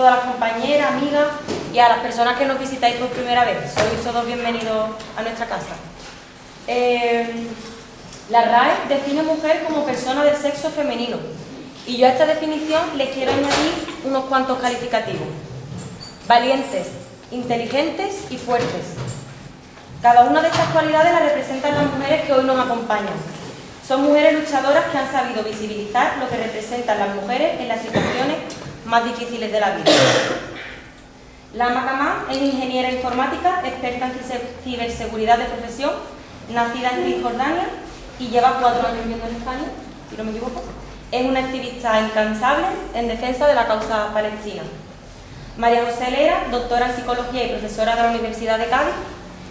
todas las compañeras, amigas y a las personas que nos visitáis por primera vez. Sois todos bienvenidos a nuestra casa. La RAE define mujer como persona del sexo femenino y yo a esta definición les quiero añadir unos cuantos calificativos. Valientes, inteligentes y fuertes. Cada una de estas cualidades las representan las mujeres que hoy nos acompañan. Son mujeres luchadoras que han sabido visibilizar lo que representan las mujeres en las situaciones más difíciles de la vida. Lama Kamal es ingeniera informática, experta en ciberseguridad de profesión, nacida en Cisjordania y lleva 4 años viviendo en España, si no me equivoco. Es una activista incansable en defensa de la causa palestina. María José Lera, doctora en psicología y profesora de la Universidad de Cádiz,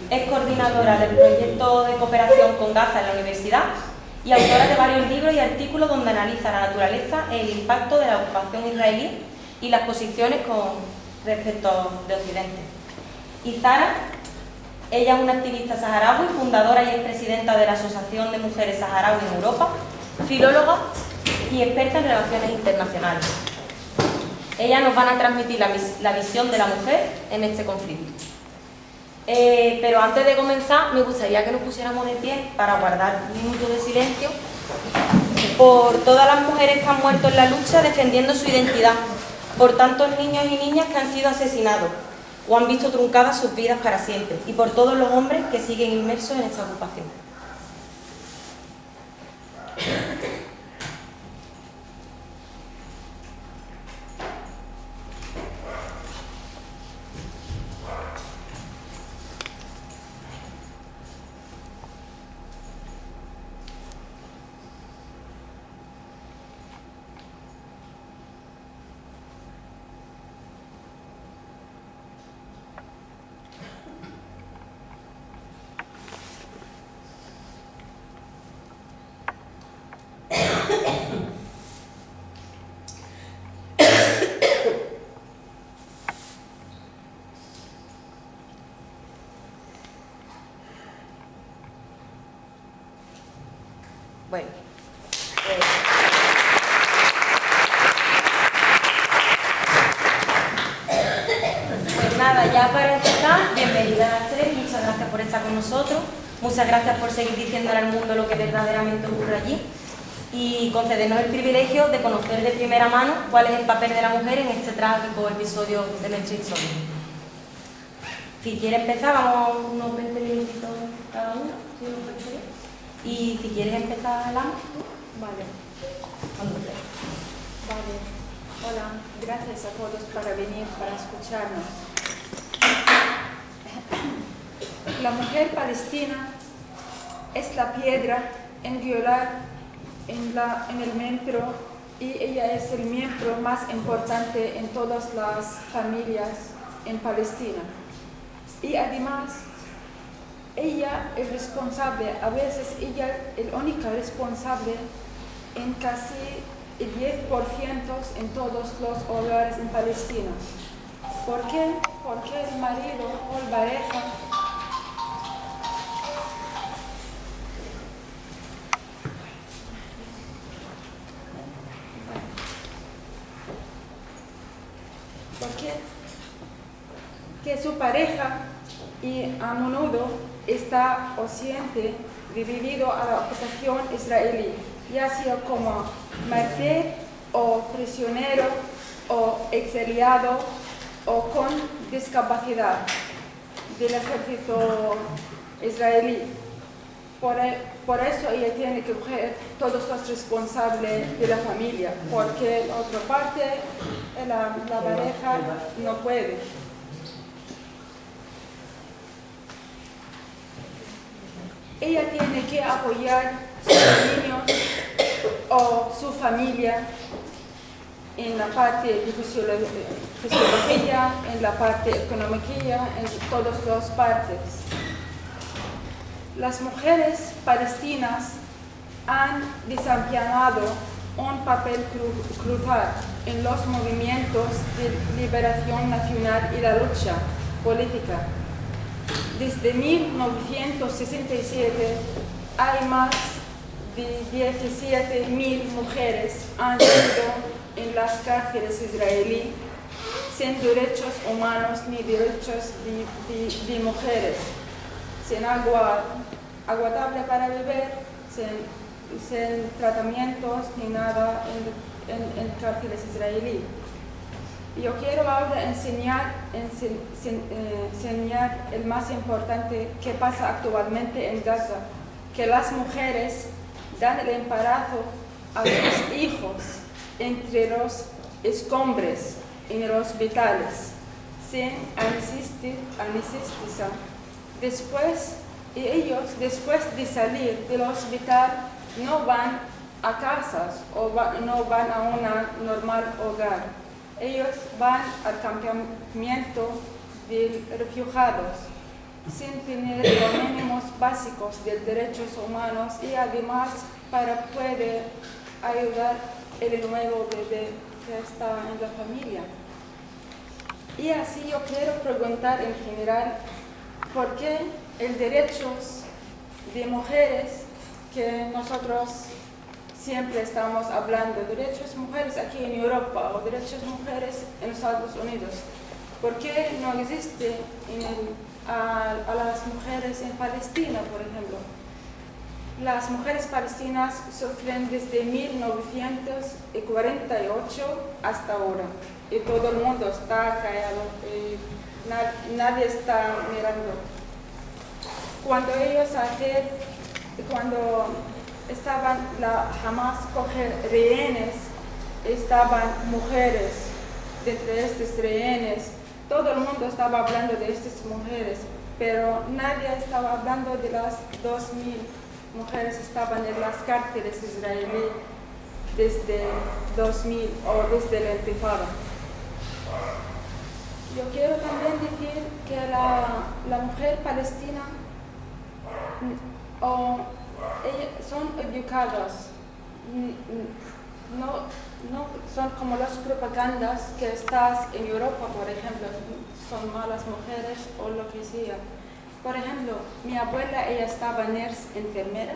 es coordinadora del proyecto de cooperación con Gaza en la universidad y autora de varios libros y artículos donde analiza la naturaleza e el impacto de la ocupación israelí y las posiciones con respecto de Occidente. Y Zara, ella es una activista saharaui, fundadora y expresidenta de la Asociación de Mujeres Saharaui en Europa, filóloga y experta en relaciones internacionales. Ellas nos van a transmitir la visión de la mujer en este conflicto. Pero antes de comenzar, me gustaría que nos pusiéramos de pie para guardar un minuto de silencio por todas las mujeres que han muerto en la lucha defendiendo su identidad, por tantos niños y niñas que han sido asesinados o han visto truncadas sus vidas para siempre, y por todos los hombres que siguen inmersos en esta ocupación. Bueno, pues nada, ya para empezar, bienvenida a las tres, muchas gracias por estar con nosotros, muchas gracias por seguir diciéndole al mundo lo que verdaderamente ocurre allí y concedernos el privilegio de conocer de primera mano cuál es el papel de la mujer en este trágico episodio de nuestra historia. Si quiere empezar, vamos unos 20 minutitos cada uno, si no me parece bien. Y si quieres empezar, Lama. Vale. Vale. Hola, gracias a todos para venir, para escucharnos. La mujer palestina es la piedra angular en el metro y ella es el miembro más importante en todas las familias en Palestina. Y además, ella es responsable, a veces ella es la única responsable en casi el 10% en todos los hogares en Palestina. ¿Por qué? Porque el marido o la pareja que su pareja y a menudo está ausente debido a la ocupación israelí, ya sea como mártir o prisionero o exiliado o con discapacidad del ejército israelí. Por eso ella tiene que coger todos los responsables de la familia, porque la otra parte, la pareja, no puede. Ella tiene que apoyar a sus niños o su familia en la parte de fisiología, en la parte económica, en todas las partes. Las mujeres palestinas han desempeñado un papel crucial en los movimientos de liberación nacional y la lucha política. Desde 1967 hay más de 17.000 mujeres han sido en las cárceles israelíes sin derechos humanos ni derechos de mujeres, sin agua agradable para beber, sin tratamientos ni nada en cárceles israelíes. Yo quiero ahora enseñar el más importante que pasa actualmente en Gaza, que las mujeres dan el embarazo a sus hijos entre los escombros en los hospitales, sin anestesia. Ellos, después de salir del hospital, no van a casas o no van a un normal hogar. Ellos van al campamento de refugiados sin tener los mínimos básicos de derechos humanos y además para poder ayudar el nuevo bebé que está en la familia. Y así yo quiero preguntar en general por qué el derechos de mujeres que nosotros siempre estamos hablando, derechos de mujeres aquí en Europa o derechos de mujeres en Estados Unidos, ¿por qué no existe a las mujeres en Palestina, por ejemplo? Las mujeres palestinas sufren desde 1948 hasta ahora y todo el mundo está callado y nadie está mirando. Cuando estaban Hamas coger rehenes, estaban mujeres de estos rehenes, todo el mundo estaba hablando de estas mujeres, pero nadie estaba hablando de las 2000 mujeres que estaban en las cárceles israelíes desde 2000 o desde la Intifada. Yo quiero también decir que la mujer palestina son educadas, no son como las propagandas que estás en Europa, por ejemplo, son malas mujeres o lo que sea. Por ejemplo, mi abuela, ella estaba enfermera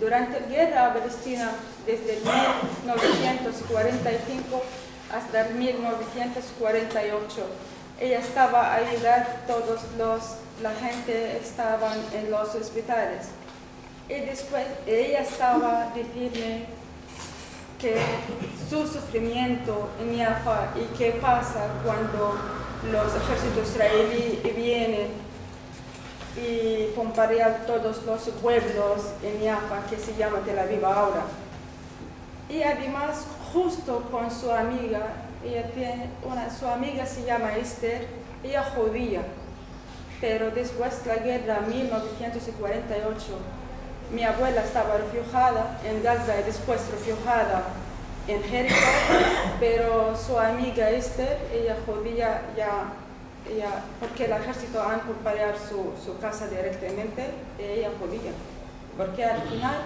durante la guerra palestina desde 1945 hasta 1948. Ella estaba a ayudar la gente estaba en los hospitales. Y después ella estaba a decirme que su sufrimiento en Jaffa y qué pasa cuando los ejércitos israelíes vienen y bombardean todos los pueblos en Jaffa, que se llama Tel Aviv ahora. Y además, justo con su amiga, su amiga se llama Esther, ella judía, pero después de la guerra 1948, mi abuela estaba refugiada en Gaza y después refugiada en Jericó, pero su amiga Esther, ella judía, porque el ejército han bombardeado su casa directamente, ella judía, porque al final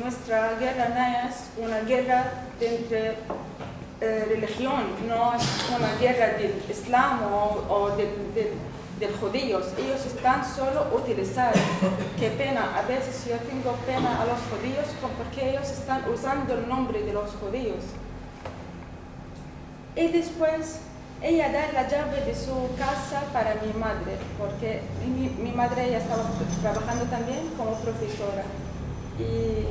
nuestra guerra no es una guerra entre religión, no es una guerra del Islam o de judíos. Ellos están solo utilizados. Qué pena, a veces yo tengo pena a los judíos porque ellos están usando el nombre de los judíos. Y después ella da la llave de su casa para mi madre, porque mi madre ella estaba trabajando también como profesora. Y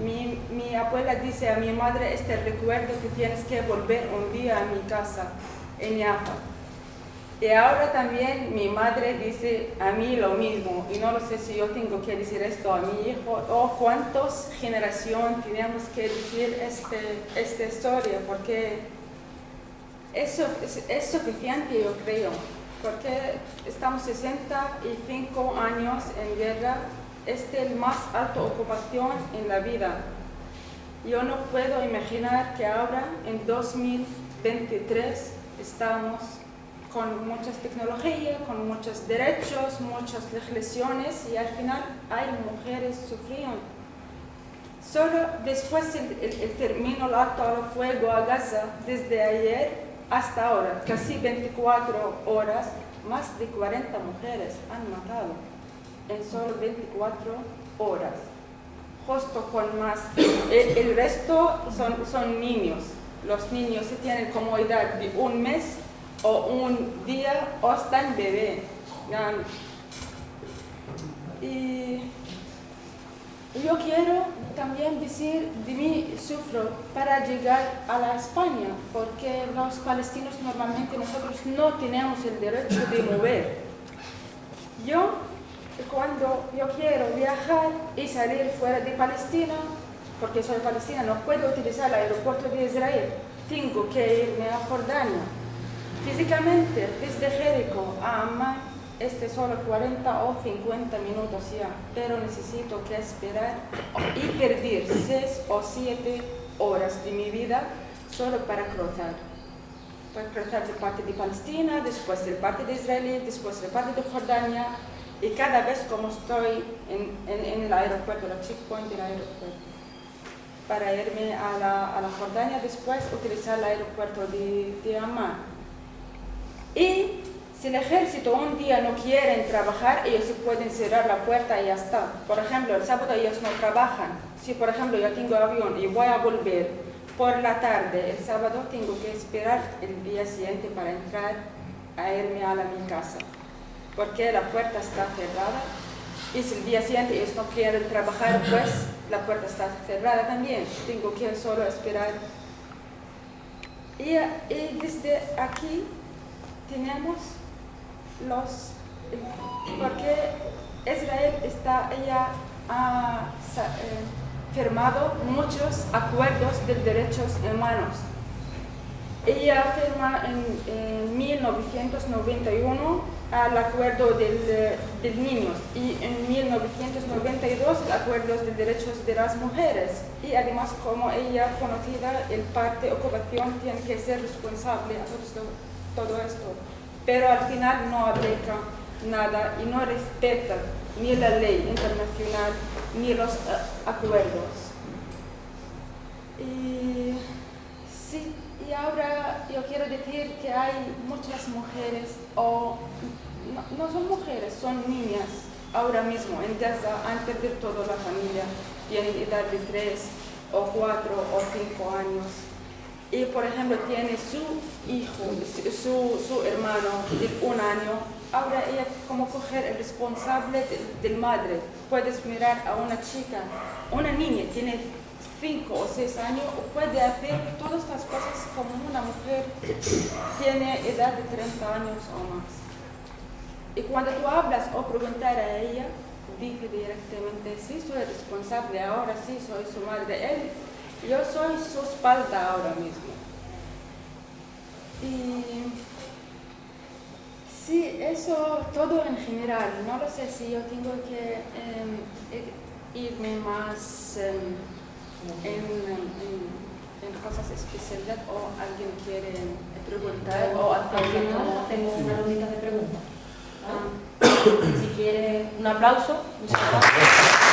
mi abuela dice a mi madre, recuerdo que tienes que volver un día a mi casa en Jaffa. Y ahora también mi madre dice a mí lo mismo, y no lo sé si yo tengo que decir esto a mi hijo, o cuántas generaciones tenemos que decir esta historia, porque es suficiente, yo creo, porque estamos 65 años en guerra, es la más alta ocupación en la vida. Yo no puedo imaginar que ahora, en 2023, estamos con muchas tecnologías, con muchos derechos, muchas legislaciones, y al final hay mujeres sufriendo. Solo después terminó el alto al fuego a Gaza, desde ayer hasta ahora, casi 24 horas, más de 40 mujeres han matado en solo 24 horas. Justo con más, el resto son niños. los niños se tienen como edad de un mes o un día o están bebé. Y yo quiero también decir de mí sufro para llegar a la España, porque los palestinos normalmente nosotros no tenemos el derecho de mover. Cuando yo quiero viajar y salir fuera de Palestina, porque soy palestina, no puedo utilizar el aeropuerto de Israel, tengo que irme a Jordania. Físicamente, desde Jericó a Amman, solo 40 o 50 minutos ya, pero necesito que esperar y perder 6 o 7 horas de mi vida solo para cruzar. Para cruzar de parte de Palestina, después de parte de Israel, después de parte de Jordania, y cada vez como estoy en el aeropuerto, el checkpoint del aeropuerto, para irme a la Jordania, después utilizar el aeropuerto de Amman. Y si el ejército un día no quieren trabajar, ellos se pueden cerrar la puerta y ya está. Por ejemplo, el sábado ellos no trabajan. Si por ejemplo yo tengo avión y voy a volver por la tarde, el sábado tengo que esperar el día siguiente para entrar a irme a mi casa, porque la puerta está cerrada. Y si el día siguiente ellos no quieren trabajar, pues la puerta está cerrada también. Tengo que solo esperar. Y desde aquí tenemos porque Israel ella ha firmado muchos acuerdos de derechos humanos. Ella firma en 1991 el acuerdo del niño y en 1992 el acuerdo de derechos de las mujeres, y además como ella conocida el parte ocupación tiene que ser responsable a todo esto, pero al final no aplica nada y no respeta ni la ley internacional ni los acuerdos. Y sí, y ahora yo quiero decir que hay muchas mujeres, o no son mujeres, son niñas, ahora mismo en Gaza han perdido toda la familia, tienen edad de 3 o 4 o 5 años. Y por ejemplo tiene su hijo, su hermano de 1 año, ahora ella como coger el responsable del madre. Puedes mirar a una chica, una niña, tiene 5 o 6 años, puede hacer todas las cosas como una mujer tiene edad de 30 años o más. Y cuando tú hablas o preguntas a ella, dice directamente, sí, soy responsable, ahora sí, soy su madre. Yo soy su espalda ahora mismo. Y sí, eso todo en general. No lo sé si yo tengo que irme más en cosas especiales o alguien quiere preguntar o hacer como... Tengo una rondita de preguntas. Si quiere un aplauso. Muchas gracias.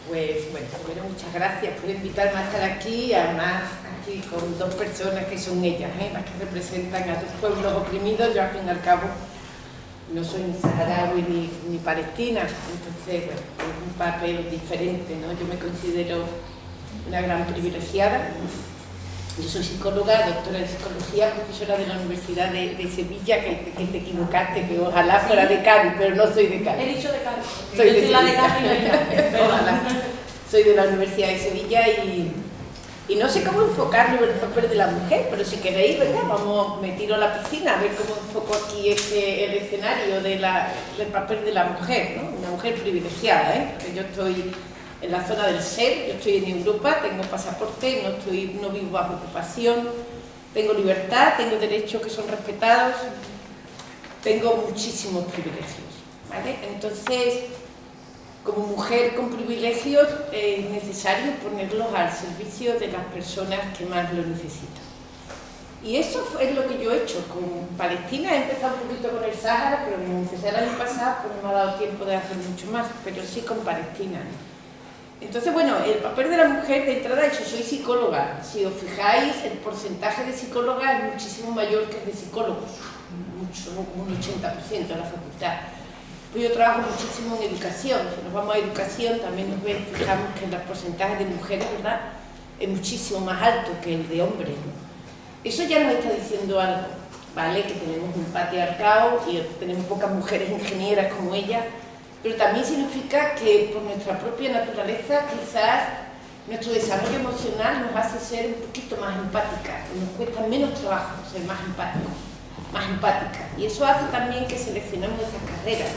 Pues bueno, muchas gracias por invitarme a estar aquí, además aquí con 2 personas que son ellas, las que representan a 2 pueblos oprimidos. Yo al fin y al cabo no soy ni saharaui ni palestina, entonces bueno, es un papel diferente, ¿no? Yo me considero una gran privilegiada. Yo soy psicóloga, doctora en psicología, profesora de la Universidad de Sevilla, que te equivocaste, que ojalá fuera de Cádiz, pero no soy de Cádiz. He dicho de Cádiz. Soy de la de Cádiz. Ojalá. Soy de la Universidad de Sevilla y no sé cómo enfocarlo en el papel de la mujer, pero si queréis, ¿verdad? Me tiro a la piscina a ver cómo enfoco aquí el escenario del papel de la mujer, ¿no? Una mujer privilegiada, porque yo estoy en la zona del ser, yo estoy en Europa, tengo pasaporte, no vivo bajo ocupación, tengo libertad, tengo derechos que son respetados, tengo muchísimos privilegios, ¿vale? Entonces, como mujer con privilegios es necesario ponerlos al servicio de las personas que más lo necesitan. Y eso es lo que yo he hecho con Palestina. He empezado un poquito con el Sáhara, pero como empecé el año pasado, pues no me ha dado tiempo de hacer mucho más, pero sí con Palestina. Entonces, bueno, el papel de la mujer de entrada, yo soy psicóloga. Si os fijáis, el porcentaje de psicólogas es muchísimo mayor que el de psicólogos, mucho, un 80% de la facultad. Pues yo trabajo muchísimo en educación. Si nos vamos a educación, también fijamos que el porcentaje de mujeres, ¿verdad?, es muchísimo más alto que el de hombres, ¿no? Eso ya nos está diciendo algo, ¿vale? Que tenemos un patriarcado y tenemos pocas mujeres ingenieras como ella, pero también significa que por nuestra propia naturaleza quizás nuestro desarrollo emocional nos hace ser un poquito más empáticas, nos cuesta menos trabajo ser más empáticas, y eso hace también que seleccionemos esas carreras.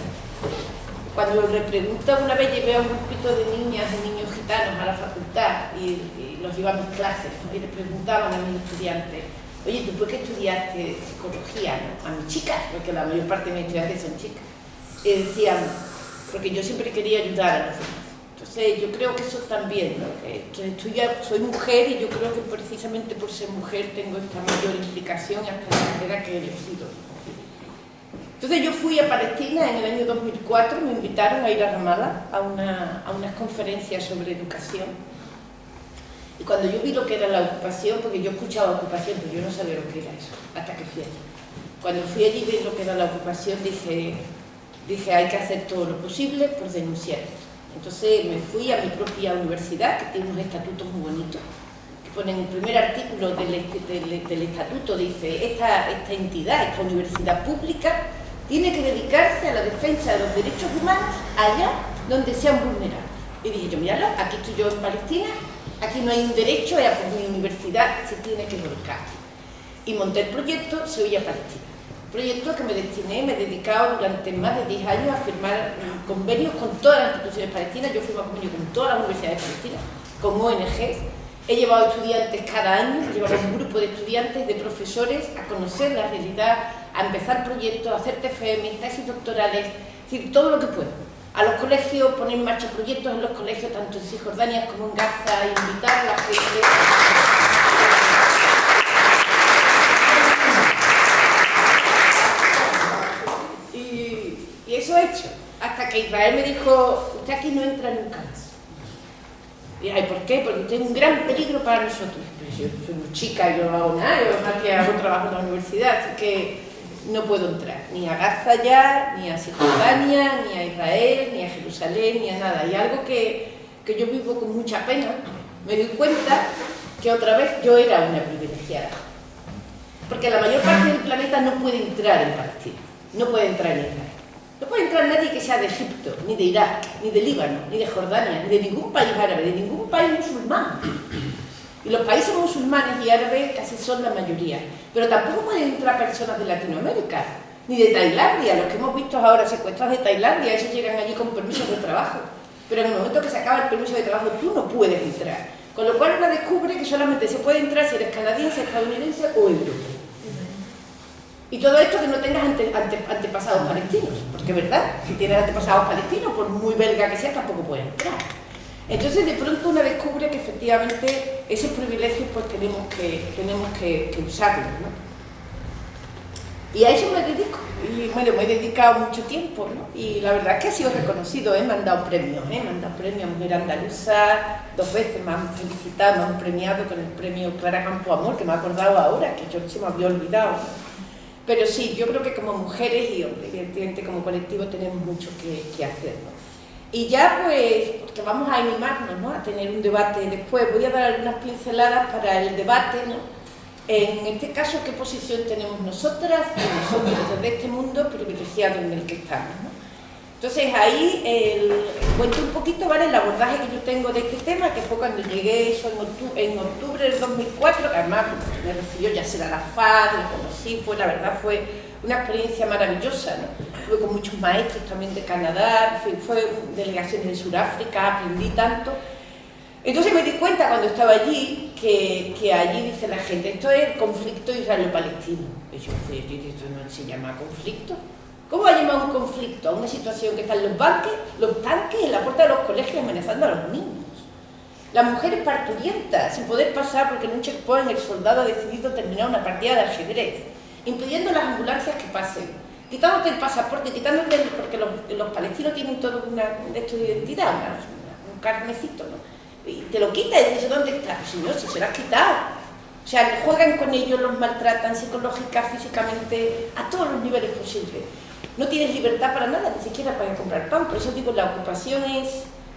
Cuando le pregunto, una vez llevé a un grupito de niñas y niños gitanos a la facultad y los llevamos clases, ¿no? Y le preguntaban a mis estudiantes: oye, ¿tú por qué estudiaste psicología, no? A mis chicas, porque la mayor parte de mis estudiantes son chicas. Y decían: porque yo siempre quería ayudar a los demás. Entonces yo creo que eso también, ¿no? Soy mujer y yo creo que precisamente por ser mujer tengo esta mayor implicación hasta la carrera que he elegido. Entonces yo fui a Palestina en el año 2004, me invitaron a ir a Ramallah a unas conferencias sobre educación. Y cuando yo vi lo que era la ocupación, porque yo escuchaba ocupación, pero yo no sabía lo que era eso, hasta que fui allí. Cuando fui allí y vi lo que era la ocupación, dije hay que hacer todo lo posible por denunciar esto. Entonces me fui a mi propia universidad, que tiene unos estatutos muy bonitos, que ponen el primer artículo del estatuto, dice: esta entidad, esta universidad pública, tiene que dedicarse a la defensa de los derechos humanos allá donde sean vulnerables. Y dije yo: míralo, aquí estoy yo en Palestina, aquí no hay un derecho, pues mi universidad se tiene que volcar. Y monté el proyecto Sevilla-Palestina. Proyecto que me he dedicado durante más de 10 años a firmar convenios con todas las instituciones palestinas. Yo firmo convenios con todas las universidades palestinas, con ONGs. He llevado estudiantes cada año, he llevado un grupo de estudiantes, de profesores, a conocer la realidad, a empezar proyectos, a hacer TFM, tesis doctorales, es decir, todo lo que puedo. A los colegios, poner en marcha proyectos en los colegios, tanto en Cisjordania como en Gaza, invitar a la gente. Y eso he hecho, hasta que Israel me dijo: usted aquí no entra nunca más. Y dije: ¿por qué? Porque usted es un gran peligro para nosotros. Pero yo soy muy chica y yo no hago nada, yo más que hago trabajo en la universidad, así que no puedo entrar ni a Gaza ya, ni a Cisjordania, ni a Israel, ni a Jerusalén, ni a nada. Y algo que yo vivo con mucha pena, me doy cuenta que otra vez yo era una privilegiada. Porque la mayor parte del planeta no puede entrar en Palestina, no puede entrar en Israel. No puede entrar nadie que sea de Egipto, ni de Irak, ni de Líbano, ni de Jordania, ni de ningún país árabe, de ningún país musulmán. Y los países musulmanes y árabes casi son la mayoría. Pero tampoco pueden entrar personas de Latinoamérica, ni de Tailandia. Los que hemos visto ahora secuestrados de Tailandia, esos llegan allí con permisos de trabajo. Pero en el momento que se acaba el permiso de trabajo, tú no puedes entrar. Con lo cual uno descubre que solamente se puede entrar si eres canadiense, estadounidense o europeo. Y todo esto que no tengas antepasados palestinos, porque es verdad, si tienes antepasados palestinos, por muy belga que sea, tampoco puedes entrar. Entonces de pronto uno descubre que efectivamente esos privilegios pues tenemos que usarlos, ¿no? Y a eso me dedico, y bueno, me he dedicado mucho tiempo, ¿no? Y la verdad es que ha sido reconocido, me han dado premios, a Mujer Andaluza, 2 veces me han felicitado, me han premiado con el premio Clara Campo Amor, que me he acordado ahora, que yo se me había olvidado, ¿no? Pero sí, yo creo que como mujeres y hombres, evidentemente como colectivo tenemos mucho que hacer, ¿no? Y ya pues, porque vamos a animarnos, ¿no?, a tener un debate después. Voy a dar algunas pinceladas para el debate, ¿no? En este caso, ¿qué posición tenemos nosotras y nosotros desde este mundo privilegiado en el que estamos, ¿no? Entonces ahí cuento un poquito, ¿vale?, el abordaje que yo tengo de este tema, que fue cuando llegué eso en octubre del 2004, que además me recibió Yasser Arafat, lo conocí, la verdad fue una experiencia maravillosa, ¿no? Estuve con muchos maestros también de Canadá, fue delegaciones de Sudáfrica, aprendí tanto. Entonces me di cuenta cuando estaba allí que allí dice la gente: esto es el conflicto israelo-palestino. Y yo dije: esto no se llama conflicto. ¿Cómo va a llamar un conflicto a una situación que están los tanques en la puerta de los colegios amenazando a los niños? Las mujeres parturientas, sin poder pasar porque en un checkpoint el soldado ha decidido terminar una partida de ajedrez, impidiendo las ambulancias que pasen, quitándote el pasaporte, quitándote porque los palestinos tienen todo de identidad, un carnecito, ¿no? Y te lo quita y dices: ¿dónde está? Señor, si se lo has quitado. O sea, juegan con ellos, los maltratan psicológica, físicamente, a todos los niveles posibles. no tienes libertad para nada, ni siquiera para comprar pan. Por eso digo, la ocupación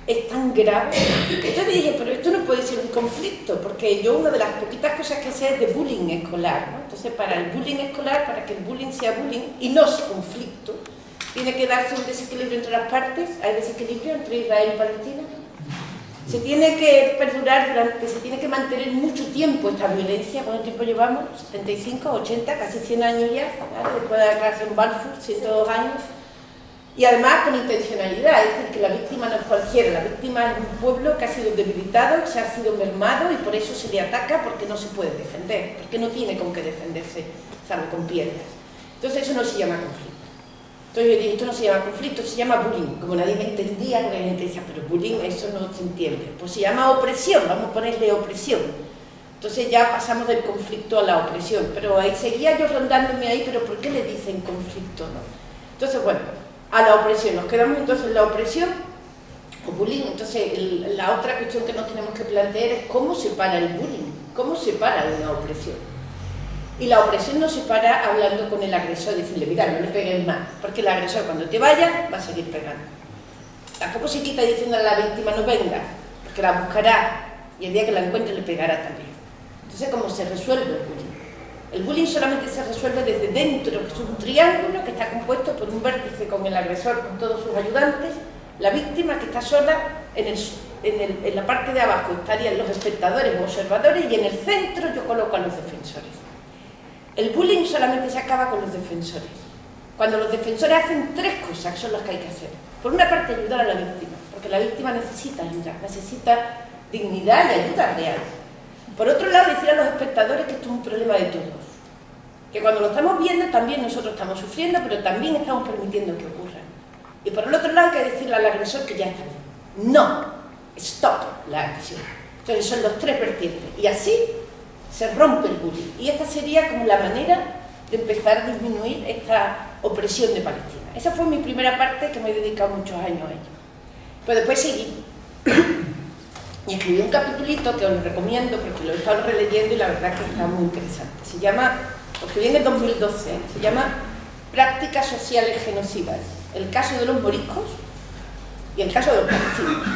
es tan grave. Yo le dije, pero esto no puede ser un conflicto, porque yo una de las poquitas cosas que sé es de bullying escolar, ¿no? Entonces, para el bullying escolar, para que el bullying sea bullying y no sea conflicto, tiene que darse un desequilibrio entre las partes. Hay desequilibrio entre Israel y Palestina. Se tiene que perdurar, se tiene que mantener mucho tiempo esta violencia. ¿Cuánto tiempo llevamos? 75, 80, casi 100 años ya, ¿vale? Después de la declaración Balfour, 102 años. Y además con intencionalidad, es decir, que la víctima no es cualquiera, la víctima es un pueblo que ha sido debilitado, se ha sido mermado y por eso se le ataca, porque no se puede defender, porque no tiene con qué defenderse, salvo con piedras. Entonces eso no se llama conflicto. Entonces yo dije, esto no se llama conflicto, se llama bullying. Como nadie me entendía, porque la gente decía, pero bullying, eso no se entiende. Pues se llama opresión, vamos a ponerle opresión. Entonces ya pasamos del conflicto a la opresión, pero ahí seguía yo rondándome ahí, pero ¿por qué le dicen conflicto, no? Entonces, bueno, a la opresión, nos quedamos entonces en la opresión o bullying. Entonces la otra cuestión que nos tenemos que plantear es cómo se para el bullying, cómo se para una opresión. Y la opresión no se para hablando con el agresor, decirle, mira, no le pegues más, porque el agresor cuando te vaya va a seguir pegando. Tampoco se quita diciendo a la víctima no venga, porque la buscará y el día que la encuentre le pegará también. Entonces, ¿cómo se resuelve el bullying? El bullying solamente se resuelve desde dentro, que es un triángulo que está compuesto por un vértice con el agresor, con todos sus ayudantes, la víctima que está sola, en la parte de abajo estarían los espectadores o observadores y en el centro yo coloco a los defensores. El bullying solamente se acaba con los defensores. Cuando los defensores hacen tres cosas, que son las que hay que hacer. Por una parte, ayudar a la víctima, porque la víctima necesita ayuda, necesita dignidad y ayuda real. Por otro lado, decir a los espectadores que esto es un problema de todos. Que cuando lo estamos viendo, también nosotros estamos sufriendo, pero también estamos permitiendo que ocurra. Y por el otro lado, hay que decirle al agresor que ya está bien. No, stop la agresión. Entonces son los tres vertientes. Y así se rompe el bullying. Y esta sería como la manera de empezar a disminuir esta opresión de Palestina. Esa fue mi primera parte, que me he dedicado muchos años a ello. Pero después seguí y escribí un capitulito que os lo recomiendo porque lo he estado releyendo y la verdad que está muy interesante. Se llama, lo escribí en el 2012, se llama Prácticas sociales genocidas. El caso de los moriscos y el caso de los palestinos.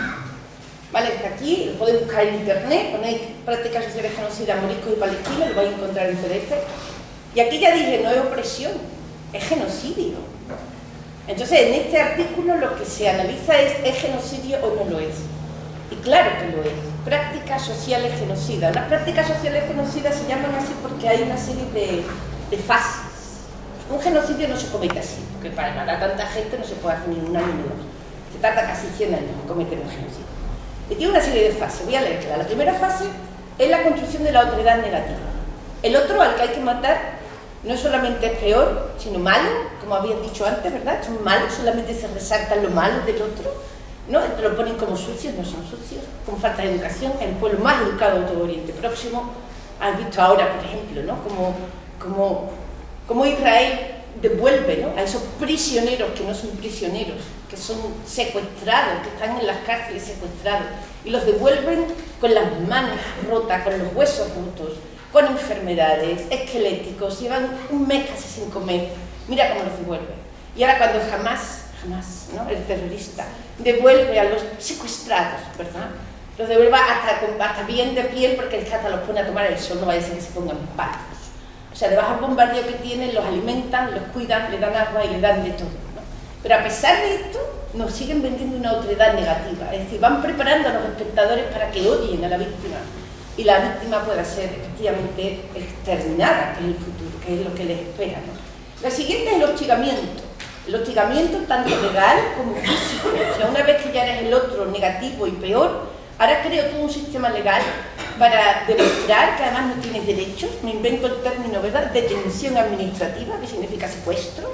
Vale, está aquí, lo podéis buscar en internet, ponéis prácticas sociales genocidas, moriscos y palestinos, lo vais a encontrar en PDF. Y aquí ya dije, no es opresión, es genocidio. Entonces, en este artículo lo que se analiza es genocidio o no lo es. Y claro que lo es. Prácticas sociales genocidas. Las prácticas sociales genocidas se llaman así porque hay una serie de fases. Un genocidio no se comete así, porque para matar a tanta gente no se puede hacer ni un año ni dos. Se tarda casi 100 años en cometer un genocidio. Y tiene una serie de fases, voy a leerla. La primera fase es la construcción de la otredad negativa. El otro al que hay que matar no solamente es peor, sino malo, como habías dicho antes, ¿verdad? Son malos, solamente se resaltan lo malo del otro, ¿no? Lo ponen como sucios, no son sucios, con falta de educación. El pueblo más educado de todo Oriente Próximo, has visto ahora, por ejemplo, ¿no? Como Israel devuelve, ¿no?, a esos prisioneros que no son prisioneros, que son secuestrados, que están en las cárceles secuestrados, y los devuelven con las manos rotas, con los huesos rotos, con enfermedades, esqueléticos, llevan un mes casi sin comer. Mira cómo los devuelve. Y ahora cuando jamás, ¿no?, el terrorista devuelve a los secuestrados, ¿verdad?, los devuelve hasta bien de piel, porque es que hasta los pone a tomar el sol, no vaya a ser que se pongan pálidos. O sea, debajo del bombardeo que tienen, los alimentan, los cuidan, le dan agua y le dan de todo, ¿no? Pero a pesar de esto, nos siguen vendiendo una otredad negativa. Es decir, van preparando a los espectadores para que odien a la víctima y la víctima pueda ser efectivamente exterminada, que es el futuro, que es lo que les espera, ¿no? La siguiente es el hostigamiento. El hostigamiento tanto legal como físico. O sea, una vez que ya eres el otro negativo y peor, ahora creo todo un sistema legal para demostrar que además no tienes derechos. Me invento el término, ¿verdad?, detención administrativa, que significa secuestro.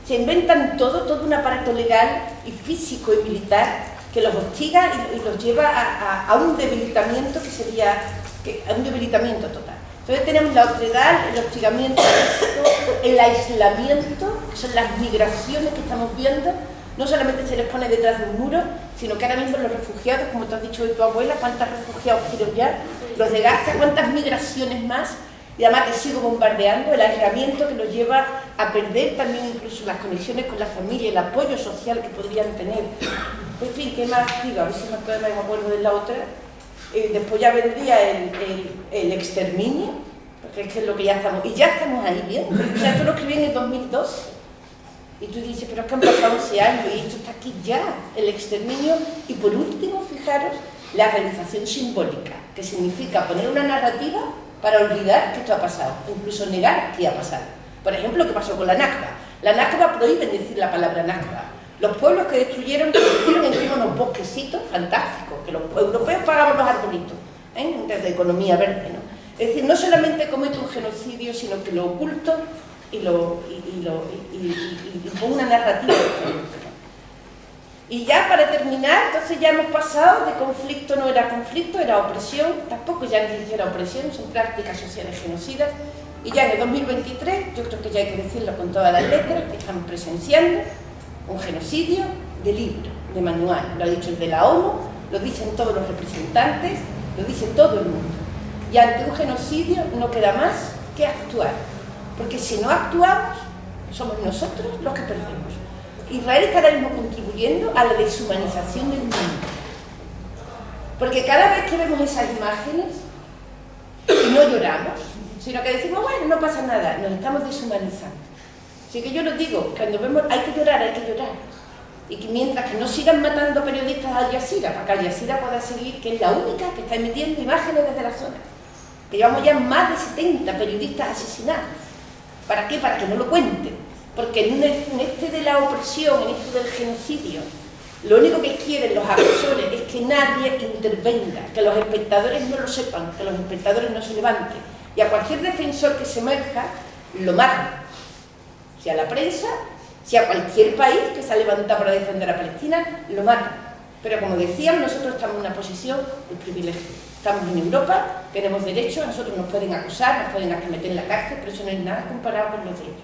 Se inventan todo un aparato legal y físico y militar que los hostiga y los lleva a un debilitamiento que sería a un debilitamiento total. Entonces tenemos la otredad, el hostigamiento físico, el aislamiento, que son las migraciones que estamos viendo. No solamente se les pone detrás de un muro, sino que ahora mismo los refugiados, como te has dicho de tu abuela, ¿cuántos refugiados quiero ya? Los de Gaza, ¿cuántas migraciones más? y además que sigo bombardeando, el aislamiento que nos lleva a perder también incluso las conexiones con la familia, el apoyo social que podrían tener. En fin, ¿qué más digo? A ver si me acuerdo de la otra. Después ya vendría el exterminio, porque es que es lo que ya estamos, y ya estamos ahí bien. O sea, esto lo escribí en el 2012. Y tú dices, pero es que han pasado 11 años y esto está aquí ya, el exterminio. Y por último, fijaros, la realización simbólica, que significa poner una narrativa para olvidar que esto ha pasado, incluso negar que ha pasado. Por ejemplo, ¿qué pasó con la Nakba? La Nakba prohíbe decir la palabra Nakba. Los pueblos que destruyeron encima unos bosquecitos fantásticos, que los europeos pagaban los arbolitos, desde economía verde, ¿no? Es decir, no solamente comete un genocidio, sino que lo oculto y pone una narrativa diferente. Y ya para terminar, entonces ya hemos pasado de conflicto, no era conflicto, era opresión, tampoco ya ni siquiera opresión, son prácticas sociales genocidas. Y ya en el 2023, yo creo que ya hay que decirlo con todas las letras, que estamos presenciando un genocidio de libro, de manual. Lo ha dicho el de la ONU, lo dicen todos los representantes, lo dice todo el mundo. Y ante un genocidio no queda más que actuar, porque si no actuamos, somos nosotros los que perdemos. Israel está ahora mismo contribuyendo a la deshumanización del mundo. Porque cada vez que vemos esas imágenes, y no lloramos, sino que decimos, bueno, no pasa nada, nos estamos deshumanizando. Así que yo lo digo, cuando vemos, hay que llorar. Y que mientras que no sigan matando periodistas a Al Jazeera, para que Al Jazeera pueda seguir, que es la única que está emitiendo imágenes desde la zona. Que llevamos ya más de 70 periodistas asesinados. ¿Para qué? Para que no lo cuenten. Porque en este de la opresión, en esto del genocidio, lo único que quieren los agresores es que nadie intervenga, que los espectadores no lo sepan, que los espectadores no se levanten. Y a cualquier defensor que se emerja, lo matan. Sea la prensa, sea cualquier país que se ha levantado para defender a Palestina, lo matan. Pero como decíamos, nosotros estamos en una posición de privilegio. Estamos en Europa, tenemos derechos, a nosotros nos pueden acusar, nos pueden hasta meter en la cárcel, pero eso no es nada comparado con los de ellos.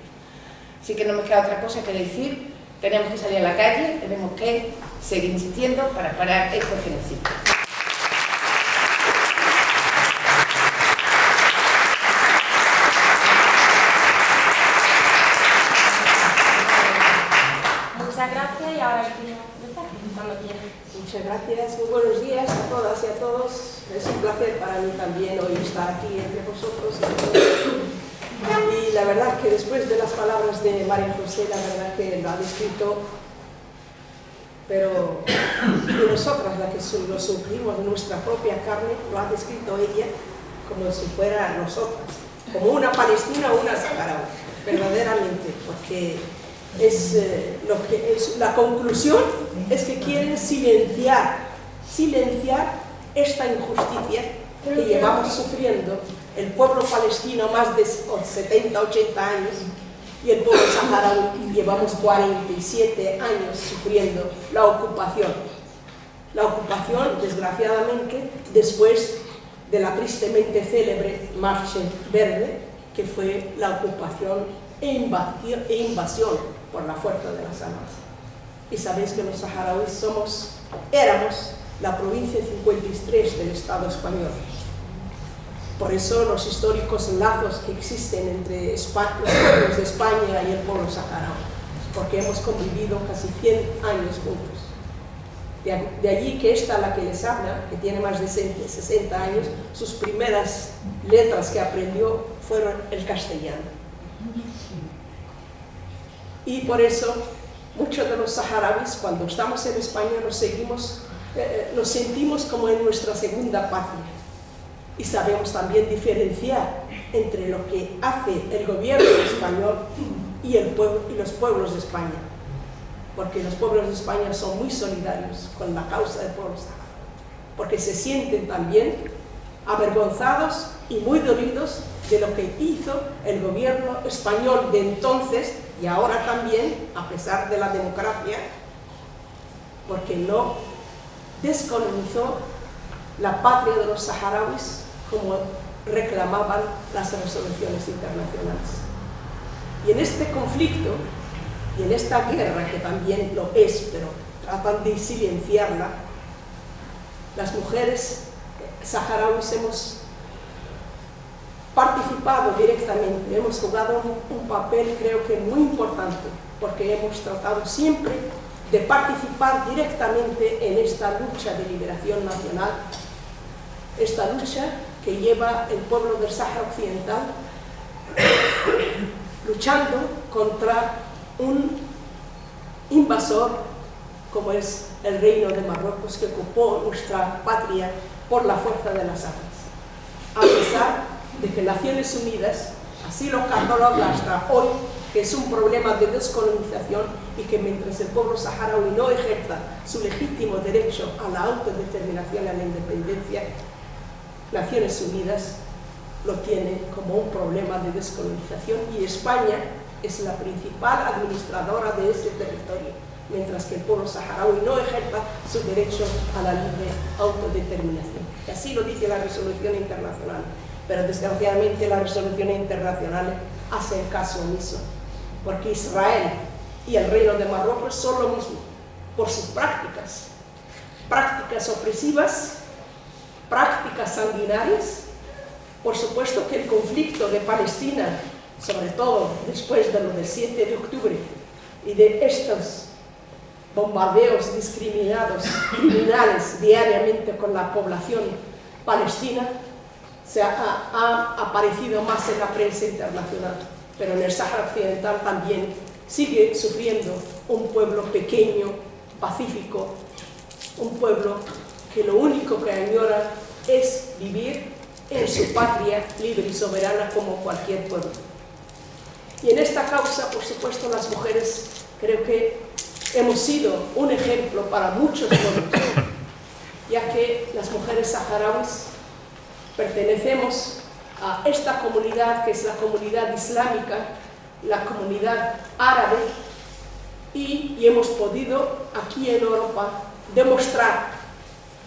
Así que no me queda otra cosa que decir, tenemos que salir a la calle, tenemos que seguir insistiendo para parar estos genocidios. Muchas gracias y ahora cuando quieras. Muchas gracias, muy buenos días a todas y a todos. Es un placer para mí también hoy estar aquí entre vosotros. Y la verdad que después de las palabras de María José, la verdad que lo ha descrito, pero de nosotras, la que lo sufrimos en nuestra propia carne, lo ha descrito ella como si fuera nosotras, como una palestina o una saharaui, verdaderamente, porque la conclusión es que quieren silenciar esta injusticia que llevamos sufriendo el pueblo palestino más de 70, 80 años y el pueblo saharaui llevamos 47 años sufriendo la ocupación. La ocupación, desgraciadamente, después de la tristemente célebre Marcha Verde, que fue la ocupación e invasión por la fuerza de las armas. Y sabéis que los saharauis éramos la provincia 53 del Estado español. Por eso los históricos lazos que existen entre los pueblos de España y el pueblo saharaui, porque hemos convivido casi 100 años juntos. De allí que esta, la que les habla, que tiene más de 60 años, sus primeras letras que aprendió fueron el castellano. Y por eso muchos de los saharauis, cuando estamos en España, nos sentimos como en nuestra segunda patria. Y sabemos también diferenciar entre lo que hace el gobierno español y los pueblos de España. Porque los pueblos de España son muy solidarios con la causa del pueblo saharaui. Porque se sienten también avergonzados y muy dolidos de lo que hizo el gobierno español de entonces y ahora también, a pesar de la democracia, porque no descolonizó la patria de los saharauis como reclamaban las resoluciones internacionales. Y en este conflicto, y en esta guerra, que también lo es, pero tratan de silenciarla, las mujeres saharauis hemos participado directamente, hemos jugado un papel creo que muy importante, porque hemos tratado siempre de participar directamente en esta lucha de liberación nacional, esta lucha que lleva el pueblo del Sáhara Occidental luchando contra un invasor como es el Reino de Marruecos, que ocupó nuestra patria por la fuerza de las armas. A pesar de que Naciones Unidas así lo cataloga hasta hoy, que es un problema de descolonización y que mientras el pueblo saharaui no ejerza su legítimo derecho a la autodeterminación y a la independencia, Naciones Unidas lo tiene como un problema de descolonización y España es la principal administradora de ese territorio, mientras que el pueblo saharaui no ejerza su derecho a la libre autodeterminación. Y así lo dice la resolución internacional, pero desgraciadamente las resoluciones internacionales hacen caso omiso, porque Israel y el Reino de Marruecos son lo mismo, por sus prácticas opresivas, prácticas sanguinarias. Por supuesto que el conflicto de Palestina, sobre todo después de lo del 7 de octubre y de estos bombardeos criminales diariamente con la población palestina, ha aparecido más en la prensa internacional, pero en el Sáhara Occidental también sigue sufriendo un pueblo pequeño, pacífico, un pueblo que lo único que añora es vivir en su patria libre y soberana como cualquier pueblo. Y en esta causa, por supuesto, las mujeres creo que hemos sido un ejemplo para muchos pueblos, ya que las mujeres saharauis pertenecemos a esta comunidad que es la comunidad islámica, la comunidad árabe, y hemos podido aquí en Europa demostrar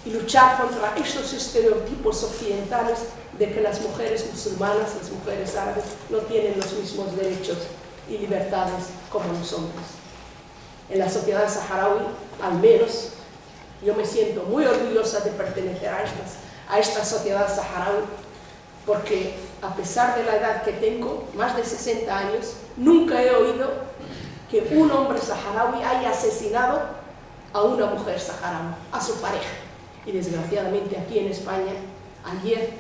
y luchar contra estos estereotipos occidentales de que las mujeres musulmanas, las mujeres árabes, no tienen los mismos derechos y libertades como los hombres. En la sociedad saharaui, al menos, yo me siento muy orgullosa de pertenecer a esta sociedad saharaui, porque a pesar de la edad que tengo, más de 60 años, nunca he oído que un hombre saharaui haya asesinado a una mujer saharaui, a su pareja. Y desgraciadamente aquí en España, ayer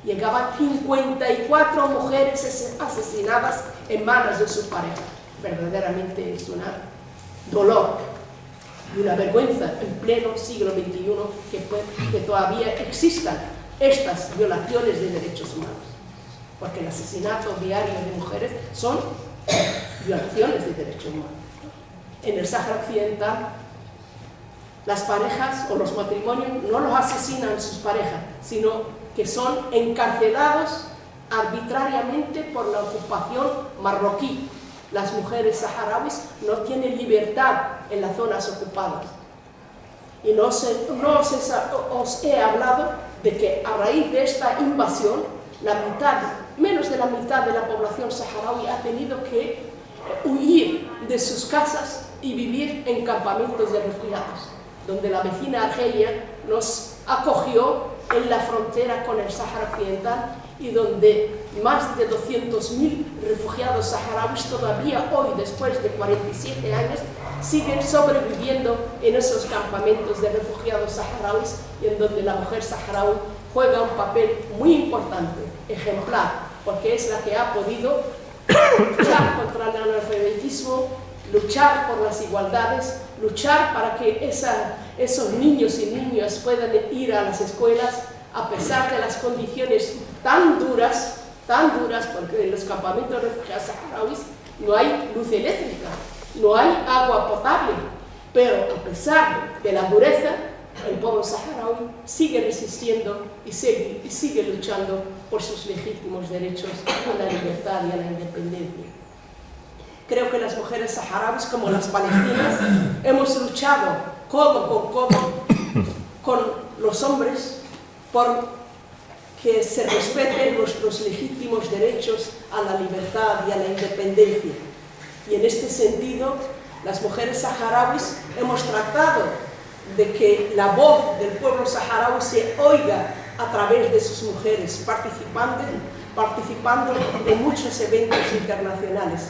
llegaban 54 mujeres asesinadas en manos de su pareja. Verdaderamente es un dolor y una vergüenza en pleno siglo XXI que todavía existan estas violaciones de derechos humanos. Porque el asesinato diario de mujeres son violaciones de derechos humanos. En el Sáhara Occidental, las parejas o los matrimonios no los asesinan sus parejas, sino que son encarcelados arbitrariamente por la ocupación marroquí. Las mujeres saharauis no tienen libertad en las zonas ocupadas. Y no os he hablado de que a raíz de esta invasión, menos de la mitad de la población saharaui ha tenido que huir de sus casas y vivir en campamentos de refugiados, donde la vecina Argelia nos acogió en la frontera con el Sáhara Occidental y donde más de 200.000 refugiados saharauis todavía hoy, después de 47 años, siguen sobreviviendo en esos campamentos de refugiados saharauis y en donde la mujer saharaui juega un papel muy importante, ejemplar, porque es la que ha podido luchar contra el analfabetismo, luchar por las igualdades, luchar para que esos niños y niñas puedan ir a las escuelas a pesar de las condiciones tan duras, porque en los campamentos de refugiados saharauis no hay luz eléctrica, no hay agua potable, pero a pesar de la dureza, el pueblo saharaui sigue resistiendo y sigue luchando por sus legítimos derechos a la libertad y a la independencia. Creo que las mujeres saharauis, como las palestinas, hemos luchado codo con codo con los hombres por que se respeten nuestros legítimos derechos a la libertad y a la independencia. Y en este sentido, las mujeres saharauis hemos tratado de que la voz del pueblo saharaui se oiga a través de sus mujeres, participando participando en muchos eventos internacionales.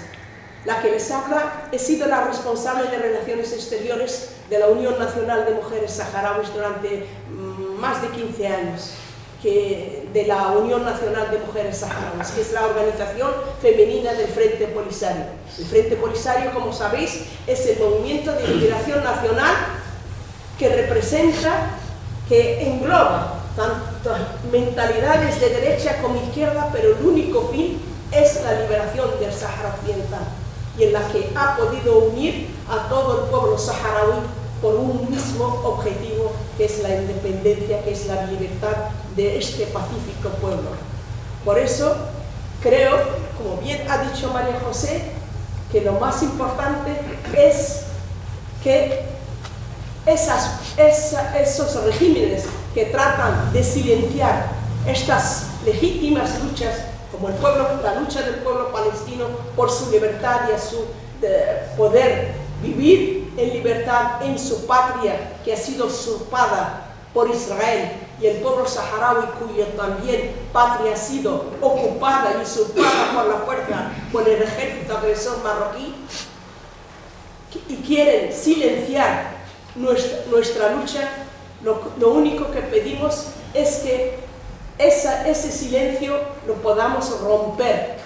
La que les habla, he sido la responsable de Relaciones Exteriores de la Unión Nacional de Mujeres Saharauis durante más de 15 años, de la Unión Nacional de Mujeres Saharauis, que es la organización femenina del Frente Polisario. El Frente Polisario, como sabéis, es el movimiento de liberación nacional que representa, que engloba tanto mentalidades de derecha como izquierda, pero el único fin es la liberación del Sáhara Occidental, y en la que ha podido unir a todo el pueblo saharaui por un mismo objetivo, que es la independencia, que es la libertad de este pacífico pueblo. Por eso creo, como bien ha dicho María José, que lo más importante es que esos regímenes que tratan de silenciar estas legítimas luchas, como la lucha del pueblo palestino por su libertad y a su poder vivir en libertad en su patria, que ha sido usurpada por Israel, y el pueblo saharaui, cuya también patria ha sido ocupada y usurpada por la fuerza por el ejército agresor marroquí, y quieren silenciar nuestra lucha. Lo único que pedimos es que ese silencio lo podamos romper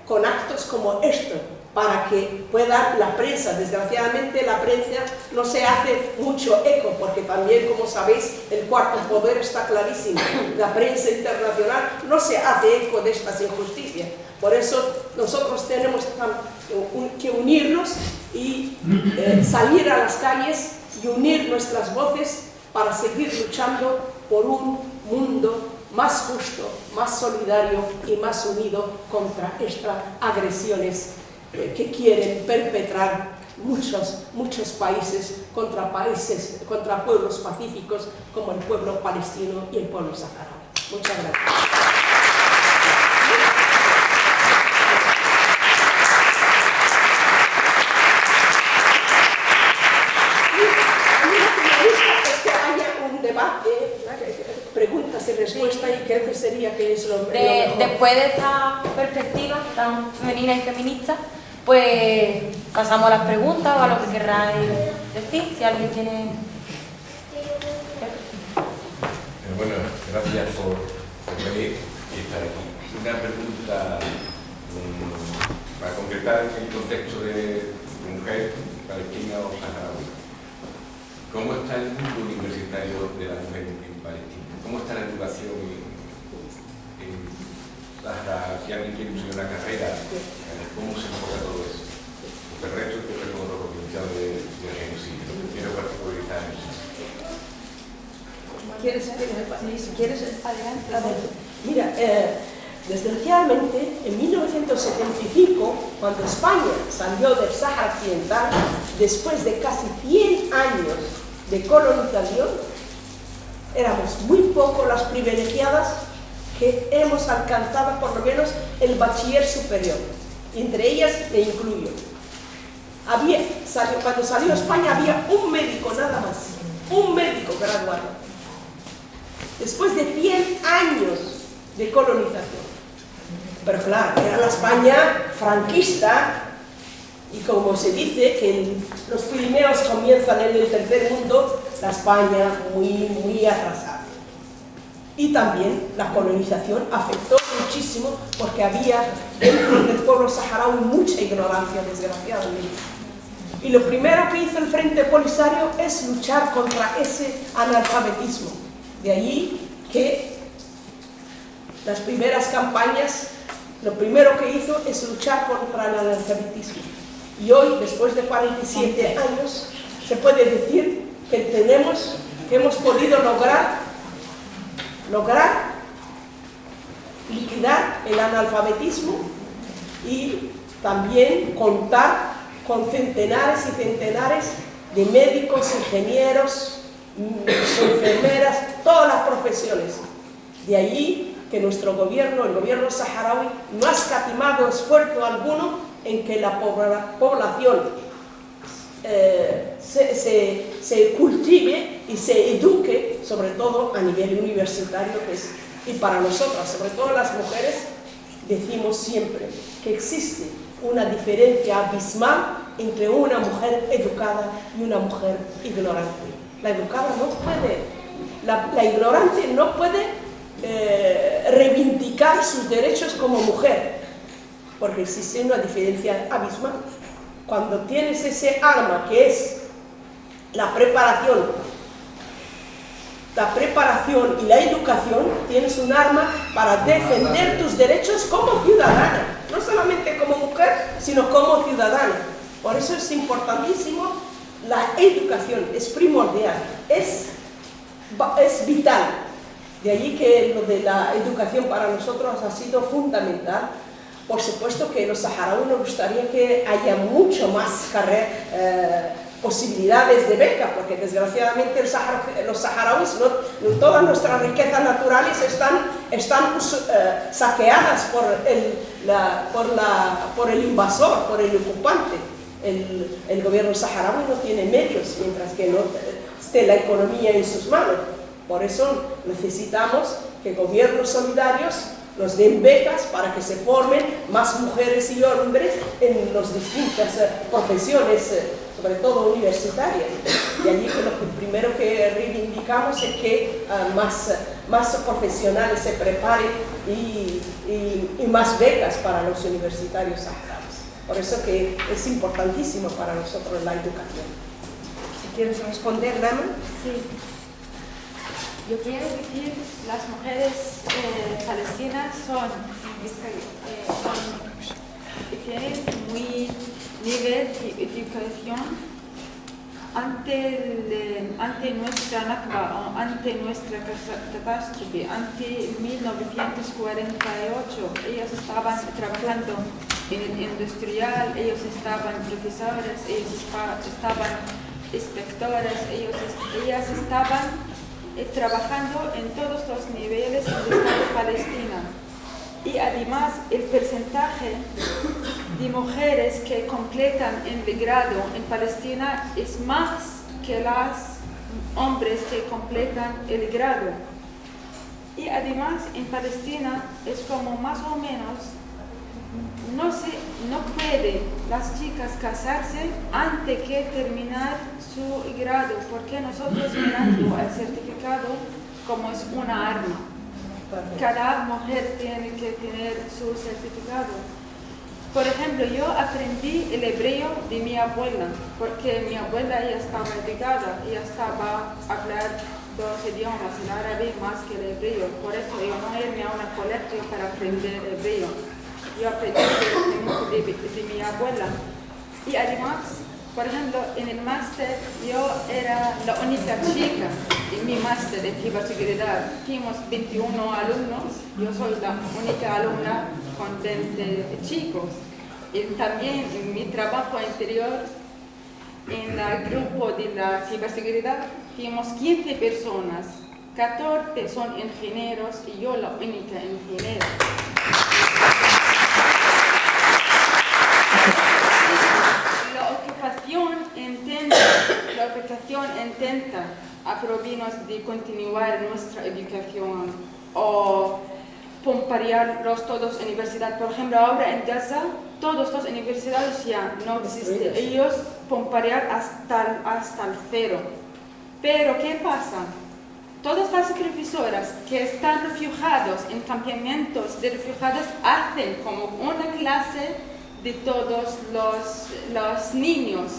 con actos como esto, para que pueda la prensa. Desgraciadamente la prensa no se hace mucho eco, porque también, como sabéis, el cuarto poder está clarísimo. La prensa internacional no se hace eco de estas injusticias. Por eso nosotros tenemos que unirnos y salir a las calles y unir nuestras voces para seguir luchando por un mundo más justo, más solidario y más unido contra estas agresiones que quieren perpetrar muchos países contra pueblos pacíficos como el pueblo palestino y el pueblo saharaui. Muchas gracias. Preguntas y respuestas, y creo que sería que es lo mejor. Después de esta perspectiva tan femenina y feminista, pues pasamos a las preguntas o a lo que querráis decir, si alguien tiene... Bueno, gracias por venir y estar aquí. Una pregunta para concretar en el contexto de mujer palestina o saharaui. ¿Cómo está el mundo universitario de la mujer en Palestina? ¿Cómo está la educación en Sahara? Si alguien quiere estudiar una carrera, ¿cómo se enfoca todo eso? Porque el resto es como lo provincial de genocidio. Quiero particularizar en eso. ¿Quieres? Adelante. Mira, desgraciadamente, en 1975, cuando España salió del Sáhara Occidental, después de casi 100 años de colonización, éramos muy pocos las privilegiadas que hemos alcanzado por lo menos el bachiller superior. Entre ellas me incluyo. Cuando salió España había un médico nada más, un médico graduado. Después de 100 años de colonización. Pero claro, era la España franquista, y como se dice que los Pirineos comienzan en el tercer mundo, la España muy atrasada. Y también la colonización afectó muchísimo, porque había dentro del pueblo saharaui mucha ignorancia, desgraciadamente. Y lo primero que hizo el Frente Polisario es luchar contra ese analfabetismo. De allí que las primeras campañas, lo primero que hizo es luchar contra el analfabetismo. Y hoy, después de 47 años, se puede decir que hemos podido lograr liquidar el analfabetismo y también contar con centenares y centenares de médicos, ingenieros, enfermeras, todas las profesiones. De allí que nuestro gobierno, el gobierno saharaui, no ha escatimado esfuerzo alguno en que la población se cultive y se eduque, sobre todo a nivel universitario, que es Y para nosotras, sobre todo las mujeres, decimos siempre que existe una diferencia abismal entre una mujer educada y una mujer ignorante. La educada no puede, la ignorante no puede reivindicar sus derechos como mujer, porque existe una diferencia abismal. Cuando tienes ese arma que es la preparación y la educación, tienes un arma para defender tus derechos como ciudadana, no solamente como mujer, sino como ciudadana. Por eso es importantísimo la educación, es primordial, es vital. De allí que lo de la educación para nosotros ha sido fundamental. Por supuesto que los saharauis nos gustaría que haya mucho más posibilidades de beca, porque desgraciadamente los saharauis, todas nuestras riquezas naturales están saqueadas por el invasor, por el ocupante. El gobierno saharaui no tiene medios, mientras que no esté la economía en sus manos. Por eso necesitamos que gobiernos solidarios nos den becas para que se formen más mujeres y hombres en las distintas profesiones, sobre todo universitarias. De allí que lo primero que reivindicamos es que más profesionales se preparen y más becas para los universitarios saharauis. Por eso que es importantísimo para nosotros la educación. Si quieres responder, Lama. Sí. Yo quiero decir, las mujeres palestinas tienen muy nivel de educación ante nuestra Nakba, ante nuestra catástrofe, ante 1948. Ellos estaban trabajando en el industrial, ellos estaban profesores, ellos estaban inspectores, ellas estaban trabajando en todos los niveles del Estado palestino. Y además el porcentaje de mujeres que completan el grado en Palestina es más que los hombres que completan el grado. Y además en Palestina es como más o menos no pueden las chicas casarse antes que terminar su grado, porque nosotros mirando el certificado como es una arma. Cada mujer tiene que tener su certificado. Por ejemplo, yo aprendí el hebreo de mi abuela, porque mi abuela ella estaba educada, ella estaba a hablar dos idiomas, el árabe más que el hebreo. Por eso yo no irme a una colegio para aprender hebreo. Yo aprendí de mi abuela. Y además, por ejemplo, en el máster yo era la única chica en mi máster de ciberseguridad. Fuimos 21 alumnos, yo soy la única alumna con 20 chicos. Y también en mi trabajo anterior, en el grupo de la ciberseguridad, fuimos 15 personas, 14 son ingenieros y yo la única ingeniera. La ocupación intenta a provinos de continuar nuestra educación o comparar todos universidades. Por ejemplo, ahora en Gaza, todas las universidades ya no existen. Ellos comparar hasta el cero. Pero, ¿qué pasa? Todas las profesoras que están refugiados en campamentos de refugiados hacen como una clase de todos los niños.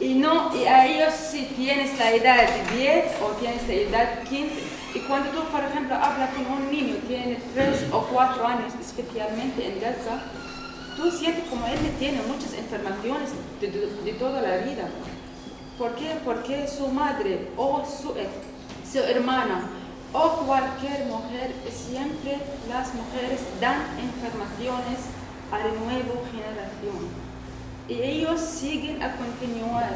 Y a ellos si tienes la edad de 10 o tienes la edad 15. Y cuando tú, por ejemplo, hablas con un niño que tiene 3 o 4 años, especialmente en Gaza, tú sientes como él tiene muchas informaciones de toda la vida. ¿Por qué? Porque su madre o su hermana o cualquier mujer, siempre las mujeres dan informaciones a la nueva generación. Y ellos siguen a continuar.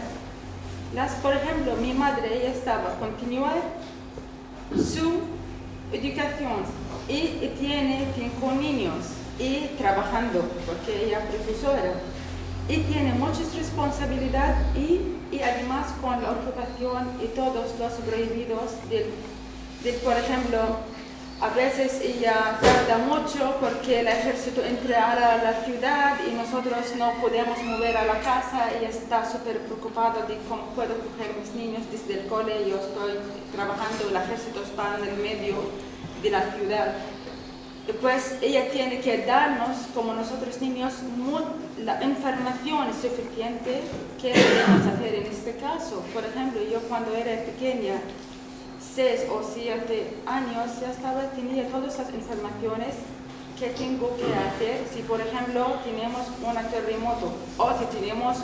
Por ejemplo, mi madre, ella estaba a continuar su educación y tiene 5 niños y trabajando, porque ella es profesora. Y tiene muchas responsabilidades y además con la ocupación y todos los prohibidos por ejemplo, A veces ella tarda mucho porque el ejército entra a la ciudad y nosotros no podemos mover a la casa. Ella está súper preocupada de cómo puedo coger mis niños desde el cole. Yo estoy trabajando, el ejército está en el medio de la ciudad. Después ella tiene que darnos, como nosotros niños, la información suficiente que debemos hacer en este caso. Por ejemplo, yo cuando era pequeña, 6 o 7 años, ya tenía todas las informaciones que tengo que hacer. Si por ejemplo tenemos un terremoto o si tenemos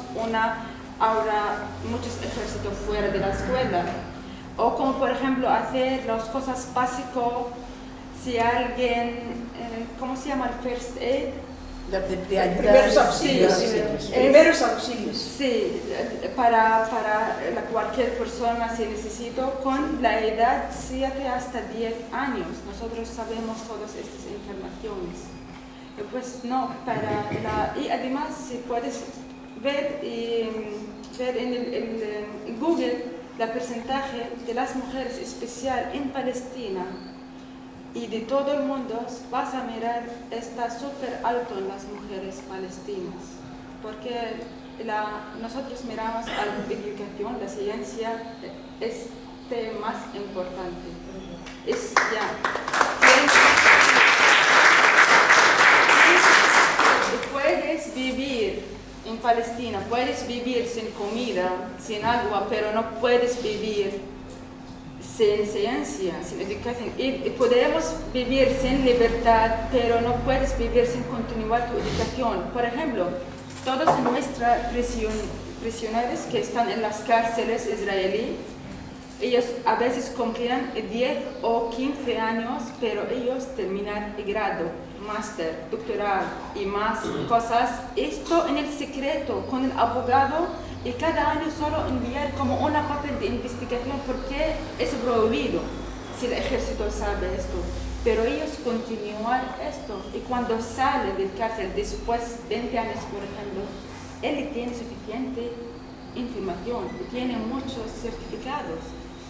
ahora muchos ejércitos fuera de la escuela, o como por ejemplo hacer las cosas básicas. Si alguien, ¿cómo se llama el first aid? De primeros auxilios. Sí, Primeros auxilios. Sí, para cualquier persona si necesito, con la edad 7 hasta 10 años, nosotros sabemos todas estas informaciones. Pues no, y además si puedes ver en el Google el porcentaje de las mujeres especial en Palestina y de todo el mundo, vas a mirar, está súper alto en las mujeres palestinas, porque nosotros miramos a la educación, la ciencia, es más importante. Puedes vivir en Palestina, puedes vivir sin comida, sin agua, pero no puedes vivir sin ciencia, sin educación. Y podemos vivir sin libertad, pero no puedes vivir sin continuar tu educación. Por ejemplo, todos nuestros prisioneros que están en las cárceles israelíes, ellos a veces cumplían 10 o 15 años, pero ellos terminan el grado, máster, doctorado y más cosas. Esto en el secreto, con el abogado, y cada año solo enviar como una papel de investigación porque es prohibido si el ejército sabe esto. Pero ellos continúan esto y cuando sale del cárcel después de 20 años, por ejemplo, él tiene suficiente información, tiene muchos certificados,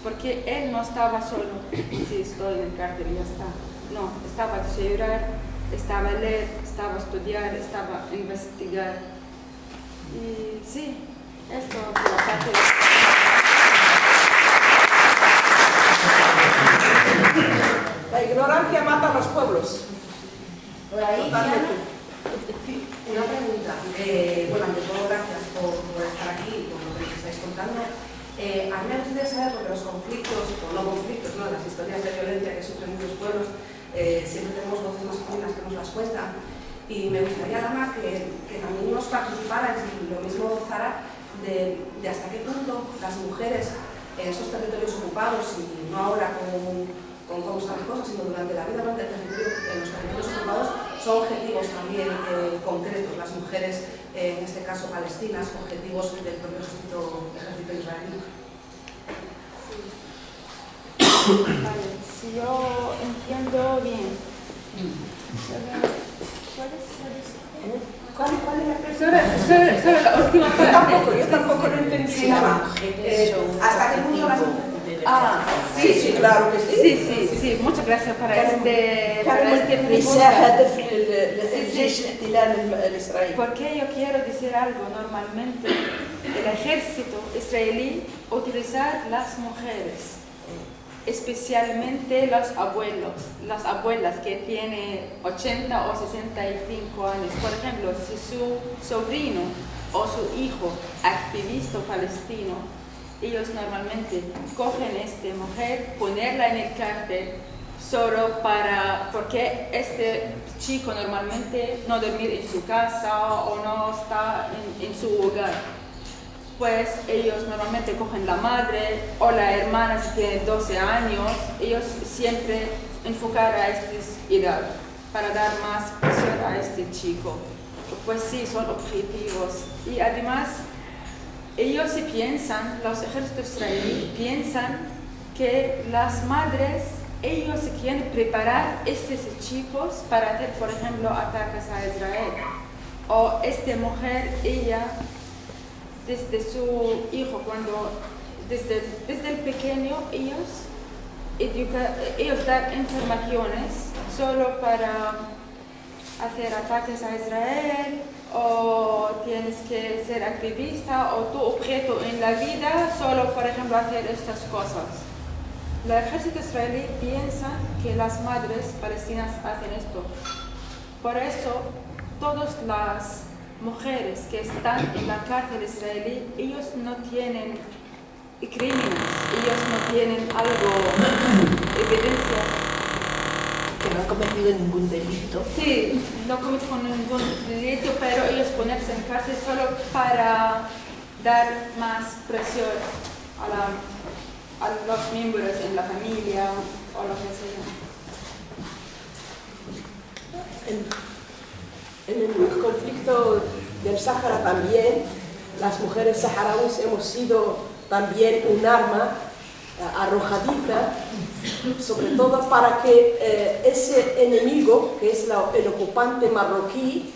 porque él no estaba solo, si estoy en el cárcel y ya está. No, estaba a estudiar, estaba a leer, estaba a estudiar, estaba a investigar. Y sí, esto por la parte de... La ignorancia mata a los pueblos. Por ahí, Totalmente. una pregunta. Bueno, ante todo, gracias por estar aquí y por lo que nos estáis contando. A mí me gustaría saber, porque los conflictos, o no conflictos, ¿no? Las historias de violencia que sufren muchos pueblos, siempre tenemos voces masculinas que nos las cuentan. Y me gustaría, Dama, que también nos participarais, y lo mismo Zara, de hasta qué punto las mujeres en esos territorios ocupados, y no ahora con cómo están las cosas, sino durante la vida, durante en los territorios ocupados, son objetivos también concretos, las mujeres, en este caso palestinas, objetivos del propio ejército israelí. Vale, si yo entiendo bien. ¿Cuál es la pregunta? Solo la última parte. Yo tampoco lo entendí. Sí, ¿hasta qué punto las mujeres? Sí, claro que sí. Sí, muchas gracias para este pregunta. مساعدة في الجيش الاحتلال الإسرائيلي. Porque yo quiero decir algo, normalmente el ejército israelí utiliza las mujeres, especialmente los abuelos, las abuelas que tienen 80 o 65 años. Por ejemplo, si su sobrino o su hijo activista palestino, ellos normalmente cogen a esta mujer, ponerla en el cárcel solo porque este chico normalmente no duerme en su casa o no está en su hogar. Pues ellos normalmente cogen la madre o la hermana si tiene 12 años, ellos siempre enfocan a esta edad para dar más presión a este chico. Pues sí, son objetivos. Y además, ellos sí piensan, los ejércitos israelíes piensan que las madres, ellos se quieren preparar a estos chicos para hacer, por ejemplo, ataques a Israel. O esta mujer, ella, desde su hijo, desde el pequeño, ellos ellos dan informaciones solo para hacer ataques a Israel, o tienes que ser activista, o tu objeto en la vida solo, por ejemplo, hacer estas cosas. El ejército israelí piensa que las madres palestinas hacen esto. Por eso, todas las mujeres que están en la cárcel israelí, ellos no tienen crímenes, ellos no tienen evidencia. Que no han cometido ningún delito. Sí, no cometen ningún delito, pero ellos ponerse en cárcel solo para dar más presión a los miembros en la familia o lo que sea. En el conflicto del Sáhara también, las mujeres saharauis hemos sido también un arma arrojadiza, sobre todo para que ese enemigo, que es el ocupante marroquí,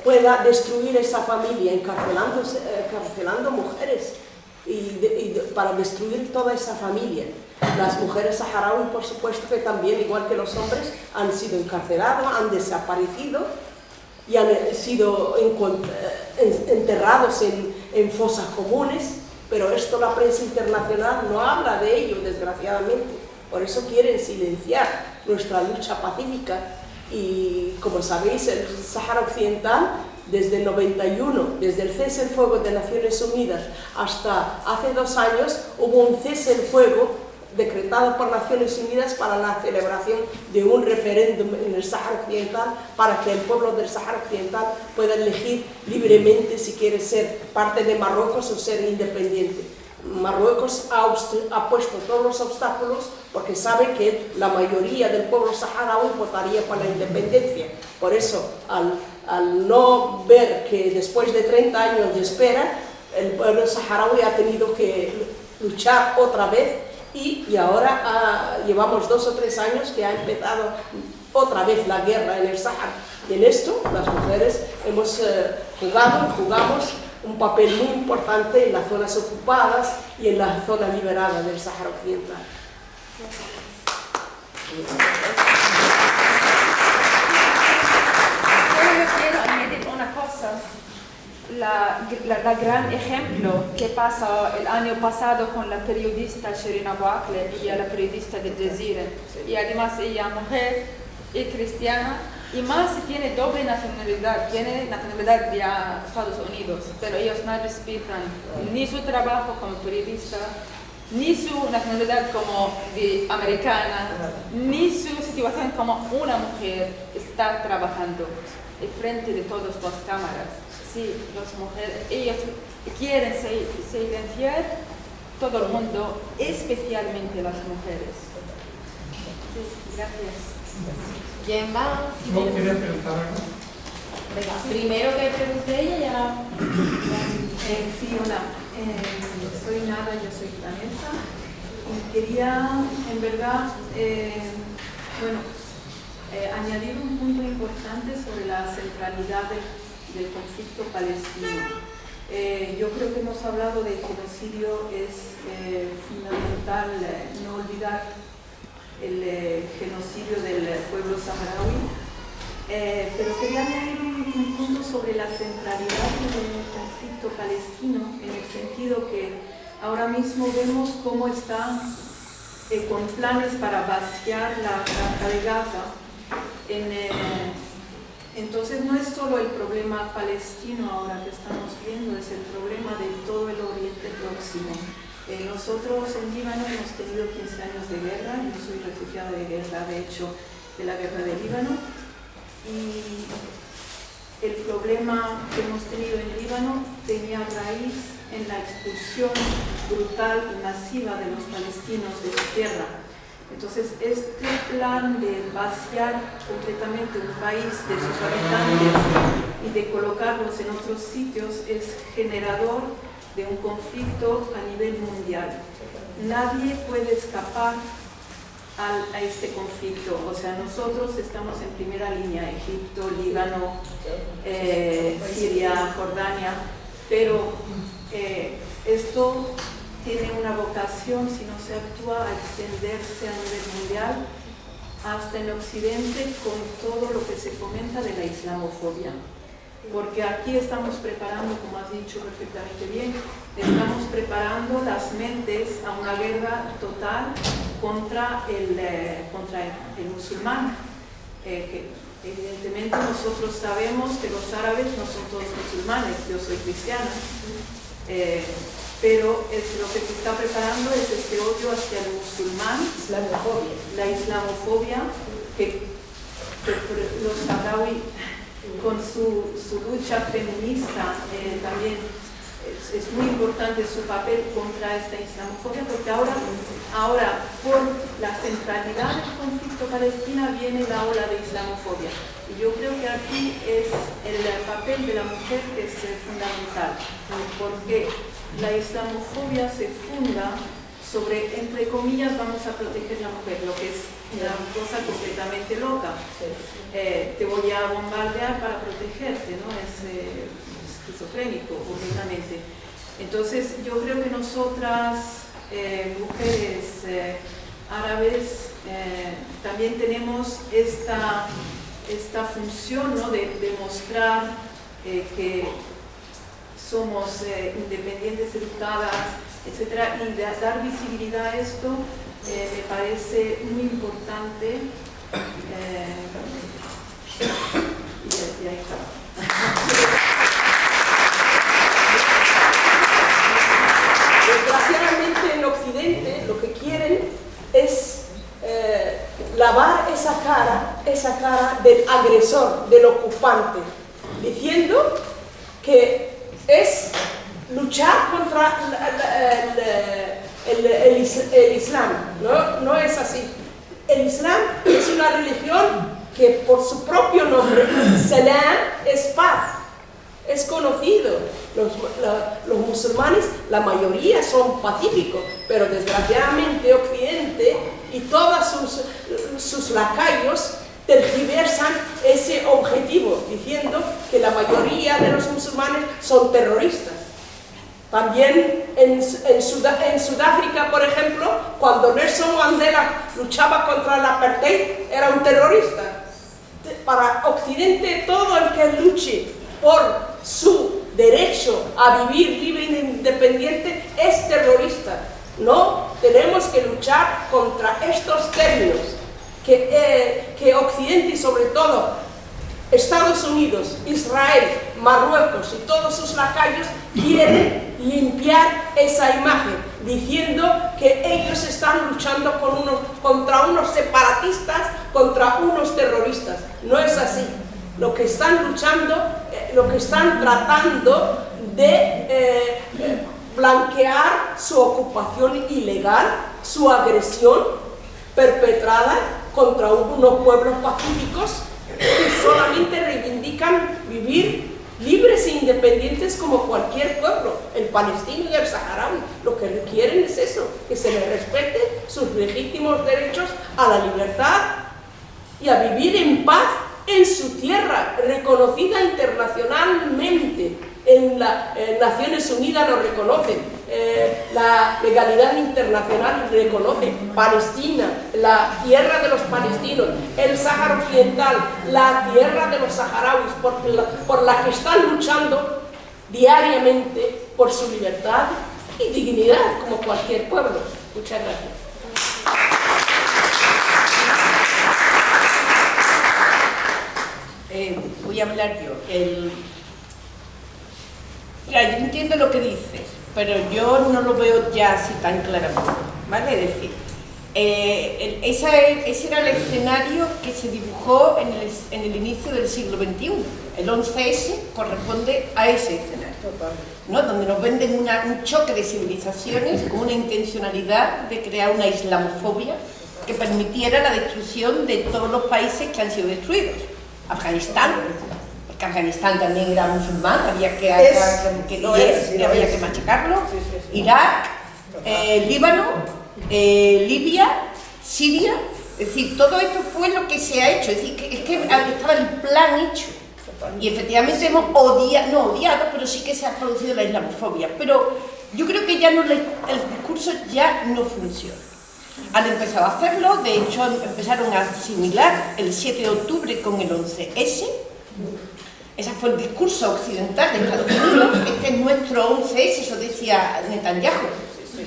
pueda destruir esa familia, encarcelando mujeres y para destruir toda esa familia. Las mujeres saharauis, por supuesto que también, igual que los hombres, han sido encarcelados, han desaparecido y han sido enterrados en fosas comunes. Pero esto la prensa internacional no habla de ello, desgraciadamente. Por eso quieren silenciar nuestra lucha pacífica. Y como sabéis, el Sáhara Occidental, desde el 91, desde el cese el fuego de Naciones Unidas hasta hace 2 años, hubo un cese el fuego decretado por Naciones Unidas para la celebración de un referéndum en el Sáhara Occidental para que el pueblo del Sáhara Occidental pueda elegir libremente si quiere ser parte de Marruecos o ser independiente. Marruecos ha puesto todos los obstáculos porque sabe que la mayoría del pueblo saharaui votaría por la independencia. Por eso, al no ver que después de 30 años de espera, el pueblo saharaui ha tenido que luchar otra vez. Y ahora llevamos 2 o 3 años que ha empezado otra vez la guerra en el Sáhara. Y en esto las mujeres hemos jugamos un papel muy importante en las zonas ocupadas y en la zona liberada del Sáhara Occidental. Yo quiero añadir una cosa. La gran ejemplo que pasó el año pasado con la periodista Shirin Abu Akleh, ella la periodista de Jazeera, y además ella mujer y cristiana, y más tiene doble nacionalidad, tiene nacionalidad de Estados Unidos, pero ellos no respetan ni su trabajo como periodista, ni su nacionalidad como de americana, ni su situación como una mujer está trabajando en frente de todas las cámaras. Sí, las mujeres, ellas quieren silenciar todo el mundo, especialmente las mujeres. Sí, gracias. ¿Quién va? ¿No quería preguntar algo? Venga, primero que pregunte ella ya. Sí, hola. Soy Nada, yo soy danesa. Y quería, en verdad, añadir un punto importante sobre la centralidad del conflicto palestino. Yo creo que hemos hablado de genocidio, es fundamental no olvidar el genocidio del pueblo saharaui, pero quería añadir un punto sobre la centralidad del conflicto palestino, en el sentido que ahora mismo vemos cómo están con planes para vaciar la franja de Gaza. Entonces no es solo el problema palestino ahora que estamos viendo, es el problema de todo el Oriente Próximo. Nosotros en Líbano hemos tenido 15 años de guerra, yo soy refugiada de guerra, de hecho, de la guerra de Líbano, y el problema que hemos tenido en Líbano tenía raíz en la expulsión brutal y masiva de los palestinos de su tierra. Entonces, este plan de vaciar completamente un país de sus habitantes y de colocarlos en otros sitios es generador de un conflicto a nivel mundial. Nadie puede escapar a este conflicto. O sea, nosotros estamos en primera línea, Egipto, Líbano, Siria, Jordania, pero esto tiene una vocación, si no se actúa, a extenderse a nivel mundial hasta en Occidente con todo lo que se fomenta de la islamofobia. Porque aquí estamos preparando, como has dicho perfectamente bien, estamos preparando las mentes a una guerra total contra el musulmán. Que evidentemente nosotros sabemos que los árabes no son todos musulmanes, yo soy cristiana, pero lo que se está preparando es este odio hacia el musulmán, la islamofobia, que los saharaui con su lucha feminista también es muy importante su papel contra esta islamofobia, porque ahora por la centralidad del conflicto palestino viene la ola de islamofobia. Y yo creo que aquí es el papel de la mujer que es fundamental, porque la islamofobia se funda sobre, entre comillas, vamos a proteger a la mujer, lo que es una cosa completamente loca. Te voy a bombardear para protegerte, ¿no? Es esquizofrénico, completamente. Entonces, yo creo que nosotras, mujeres árabes, también tenemos esta función, ¿no? de mostrar que somos independientes, educadas, etcétera, y de dar visibilidad a esto me parece muy importante. Y ahí está. Desgraciadamente en Occidente lo que quieren es lavar esa cara del agresor, del ocupante, diciendo que es luchar contra el Islam. No es así. El Islam es una religión que por su propio nombre, Salam, es paz. Es conocido. Los musulmanes, la mayoría son pacíficos, pero desgraciadamente Occidente y todos sus lacayos tergiversan ese objetivo, diciendo que la mayoría de los musulmanes son terroristas. También en Sudáfrica, por ejemplo, cuando Nelson Mandela luchaba contra el apartheid, era un terrorista. Para Occidente, todo el que luche por su derecho a vivir libre e independiente es terrorista. No tenemos que luchar contra estos términos que Occidente y sobre todo Estados Unidos, Israel, Marruecos y todos sus lacayos quieren limpiar esa imagen, diciendo que ellos están luchando contra unos separatistas, contra unos terroristas. No es así. Lo que están luchando, lo que están tratando de blanquear su ocupación ilegal, su agresión perpetrada contra unos pueblos pacíficos que solamente reivindican vivir libres e independientes como cualquier pueblo, el palestino y el saharaui. Lo que quieren es eso, que se les respete sus legítimos derechos a la libertad y a vivir en paz en su tierra, reconocida internacionalmente. En las Naciones Unidas lo reconocen, la legalidad internacional reconoce Palestina, la tierra de los palestinos, el Sáhara Occidental, la tierra de los saharauis, por la que están luchando diariamente por su libertad y dignidad, como cualquier pueblo. Muchas gracias. Voy a hablar yo. Mira, yo entiendo lo que dices, pero yo no lo veo ya así tan claramente, ¿vale? Es decir, ese era el escenario que se dibujó en el inicio del siglo XXI. El 11S corresponde a ese escenario, ¿no? Donde nos venden un choque de civilizaciones con una intencionalidad de crear una islamofobia que permitiera la destrucción de todos los países que han sido destruidos. Afganistán, porque Afganistán también era musulmán, había que machacarlo. Irak, Líbano, Libia, Siria, es decir, todo esto fue lo que se ha hecho, es decir, es que estaba el plan hecho. Y efectivamente hemos odiado, pero sí que se ha producido la islamofobia. Pero yo creo que ya no el discurso ya no funciona. Han empezado a hacerlo, de hecho empezaron a asimilar el 7 de octubre con el 11S. Ese fue el discurso occidental de Estados Unidos. Este es nuestro 11S, eso decía Netanyahu.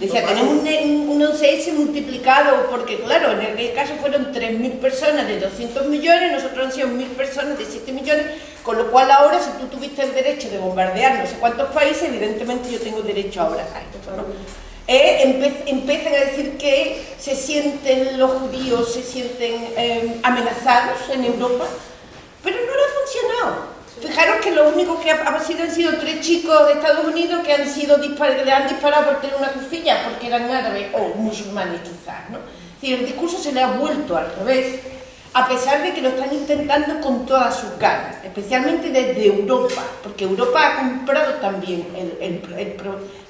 Decía, tenemos un 11S multiplicado, porque claro, en aquel caso fueron 3.000 personas de 200 millones, nosotros han sido 1.000 personas de 7 millones, con lo cual ahora, si tú tuviste el derecho de bombardear no sé cuántos países, evidentemente yo tengo derecho ahora a esto, ¿no? Empiezan a decir que se sienten los judíos, se sienten amenazados en Europa, pero no le ha funcionado. Fijaros que lo único que han sido 3 chicos de Estados Unidos que le han disparado por tener una cuchilla porque eran árabes o musulmanes quizás, ¿no? Es decir, el discurso se le ha vuelto al revés, a pesar de que lo están intentando con todas sus ganas, especialmente desde Europa, porque Europa ha comprado también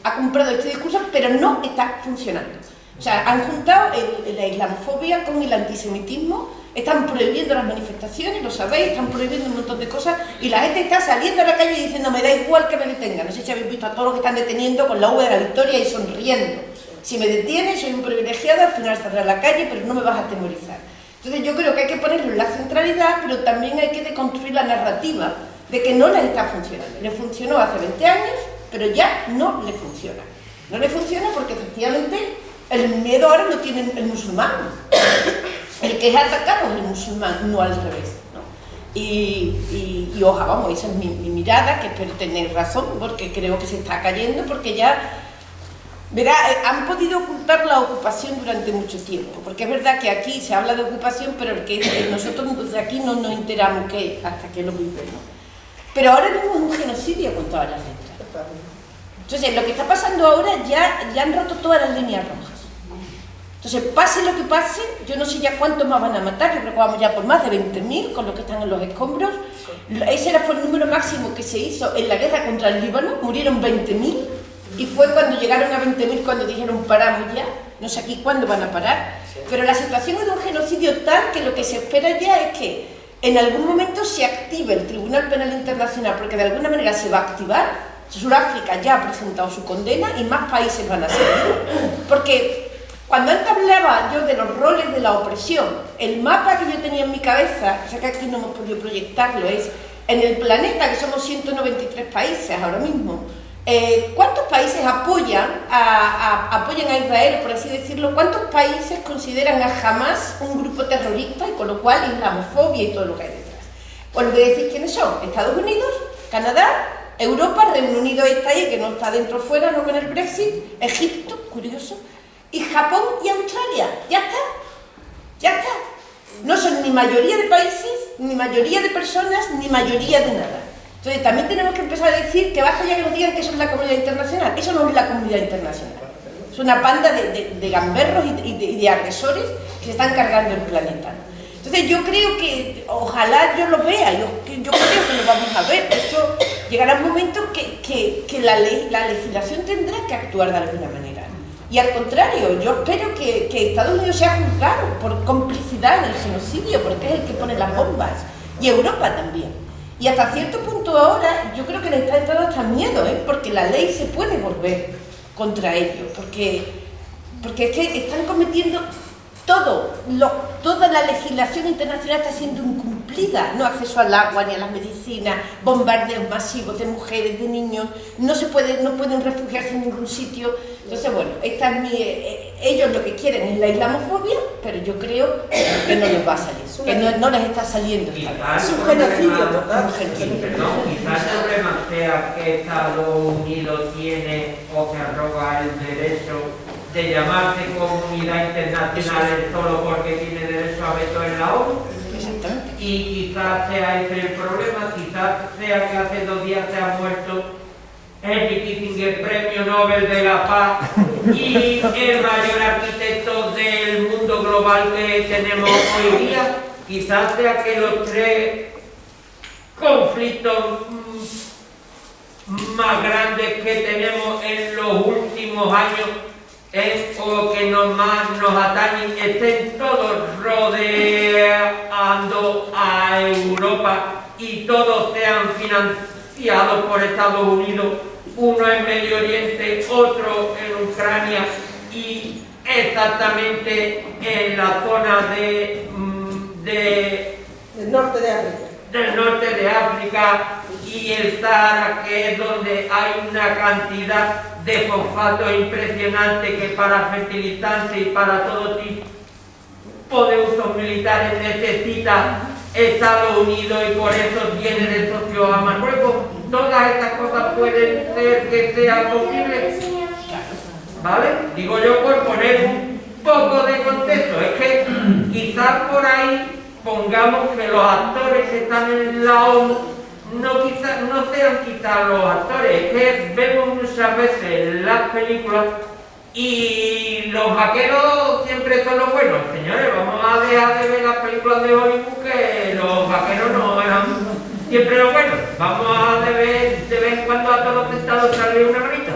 ha comprado este discurso, pero no está funcionando. O sea, han juntado la islamofobia con el antisemitismo, están prohibiendo las manifestaciones, lo sabéis, están prohibiendo un montón de cosas, y la gente está saliendo a la calle diciendo, me da igual que me detengan. No sé si habéis visto a todos los que están deteniendo con la V de la victoria y sonriendo. Si me detienen, soy un privilegiado, al final saldré a la calle, pero no me vas a atemorizar. Entonces yo creo que hay que ponerlo en la centralidad, pero también hay que deconstruir la narrativa de que no les está funcionando. Le funcionó hace 20 años, pero ya no le funciona. No le funciona porque efectivamente el miedo ahora lo tiene el musulmán. El que es atacado es el musulmán, no al revés, ¿no? Y ojalá, vamos, esa es mi mirada, que espero tener razón, porque creo que se está cayendo, porque ya, verá, han podido ocultar la ocupación durante mucho tiempo, porque es verdad que aquí se habla de ocupación, pero nosotros desde aquí no nos enteramos hasta que lo vivimos. Pero ahora vemos un genocidio con todas las letras. Entonces, lo que está pasando ahora ya han roto todas las líneas rojas. Entonces, pase lo que pase, yo no sé ya cuántos más van a matar, yo creo que vamos ya por más de 20.000 con los que están en los escombros. Ese fue el número máximo que se hizo en la guerra contra el Líbano, murieron 20.000, y fue cuando llegaron a 20.000 cuando dijeron paramos ya, no sé aquí cuándo van a parar. Pero la situación es de un genocidio tal que lo que se espera ya es que en algún momento se active el Tribunal Penal Internacional, porque de alguna manera se va a activar. Sudáfrica ya ha presentado su condena y más países van a seguir. Porque cuando antes hablaba yo de los roles de la opresión, el mapa que yo tenía en mi cabeza, o sea que aquí no hemos podido proyectarlo, es en el planeta, que somos 193 países ahora mismo, ¿cuántos países apoyan a Israel, por así decirlo? ¿Cuántos países consideran a Hamas un grupo terrorista y con lo cual islamofobia y todo lo que hay detrás? Pues voy a decir quiénes son: Estados Unidos, Canadá, Europa, Reino Unido está ahí, que no está dentro o fuera, no con el Brexit, Egipto, curioso, y Japón y Australia. Ya está, ya está. No son ni mayoría de países, ni mayoría de personas, ni mayoría de nada. Entonces también tenemos que empezar a decir que basta ya que nos digan que eso es la comunidad internacional. Eso no es la comunidad internacional. Es una banda de gamberros y de agresores que se están cargando el planeta. Entonces yo creo que, ojalá yo lo vea, yo creo que lo vamos a ver. De hecho, llegará un momento que la legislación tendrá que actuar de alguna manera. Y al contrario, yo espero que Estados Unidos sea juzgado por complicidad en el genocidio, porque es el que pone las bombas, y Europa también. Y hasta cierto punto ahora, yo creo que les está entrando hasta miedo, porque la ley se puede volver contra ellos, porque es que están cometiendo toda la legislación internacional está siendo incumplida. No acceso al agua ni a las medicinas, bombardeos masivos de mujeres, de niños, no pueden refugiarse en ningún sitio. Entonces, bueno, ellos lo que quieren es la islamofobia, pero yo creo que no les va a salir, que no les está saliendo. Es un genocidio total. Perdón, quizás el problema sea que Estados Unidos tiene o se arroga el derecho de llamarse comunidad internacional solo porque tiene derecho a veto en la ONU. Exactamente. Y quizás sea ese el problema, quizás sea que hace 2 días se ha muerto Henry Kissinger, premio Nobel de la Paz y el mayor arquitecto del mundo global que tenemos hoy día. Quizás sea que los 3 conflictos más grandes que tenemos en los últimos años o que más nos atañen estén todos rodeando a Europa y todos sean financiados por Estados Unidos uno en Medio Oriente, otro en Ucrania y exactamente en la zona del norte de África. Del norte de África y el Sahara, que es donde hay una cantidad de fosfato impresionante que para fertilizantes y para todo tipo de usos militares necesita Estados Unidos y por eso tiene de socio a Marruecos. Todas estas cosas pueden ser que sea posible, ¿vale? Digo yo por poner un poco de contexto, es que quizás por ahí pongamos que los actores que están en la ONU no sean quizás los actores, es que vemos muchas veces las películas y los vaqueros siempre son los buenos. Señores, vamos a dejar de ver las películas de Hollywood, que los vaqueros no eran siempre los buenos. Vamos a ver de vez en cuando a todos los estados darle una manita.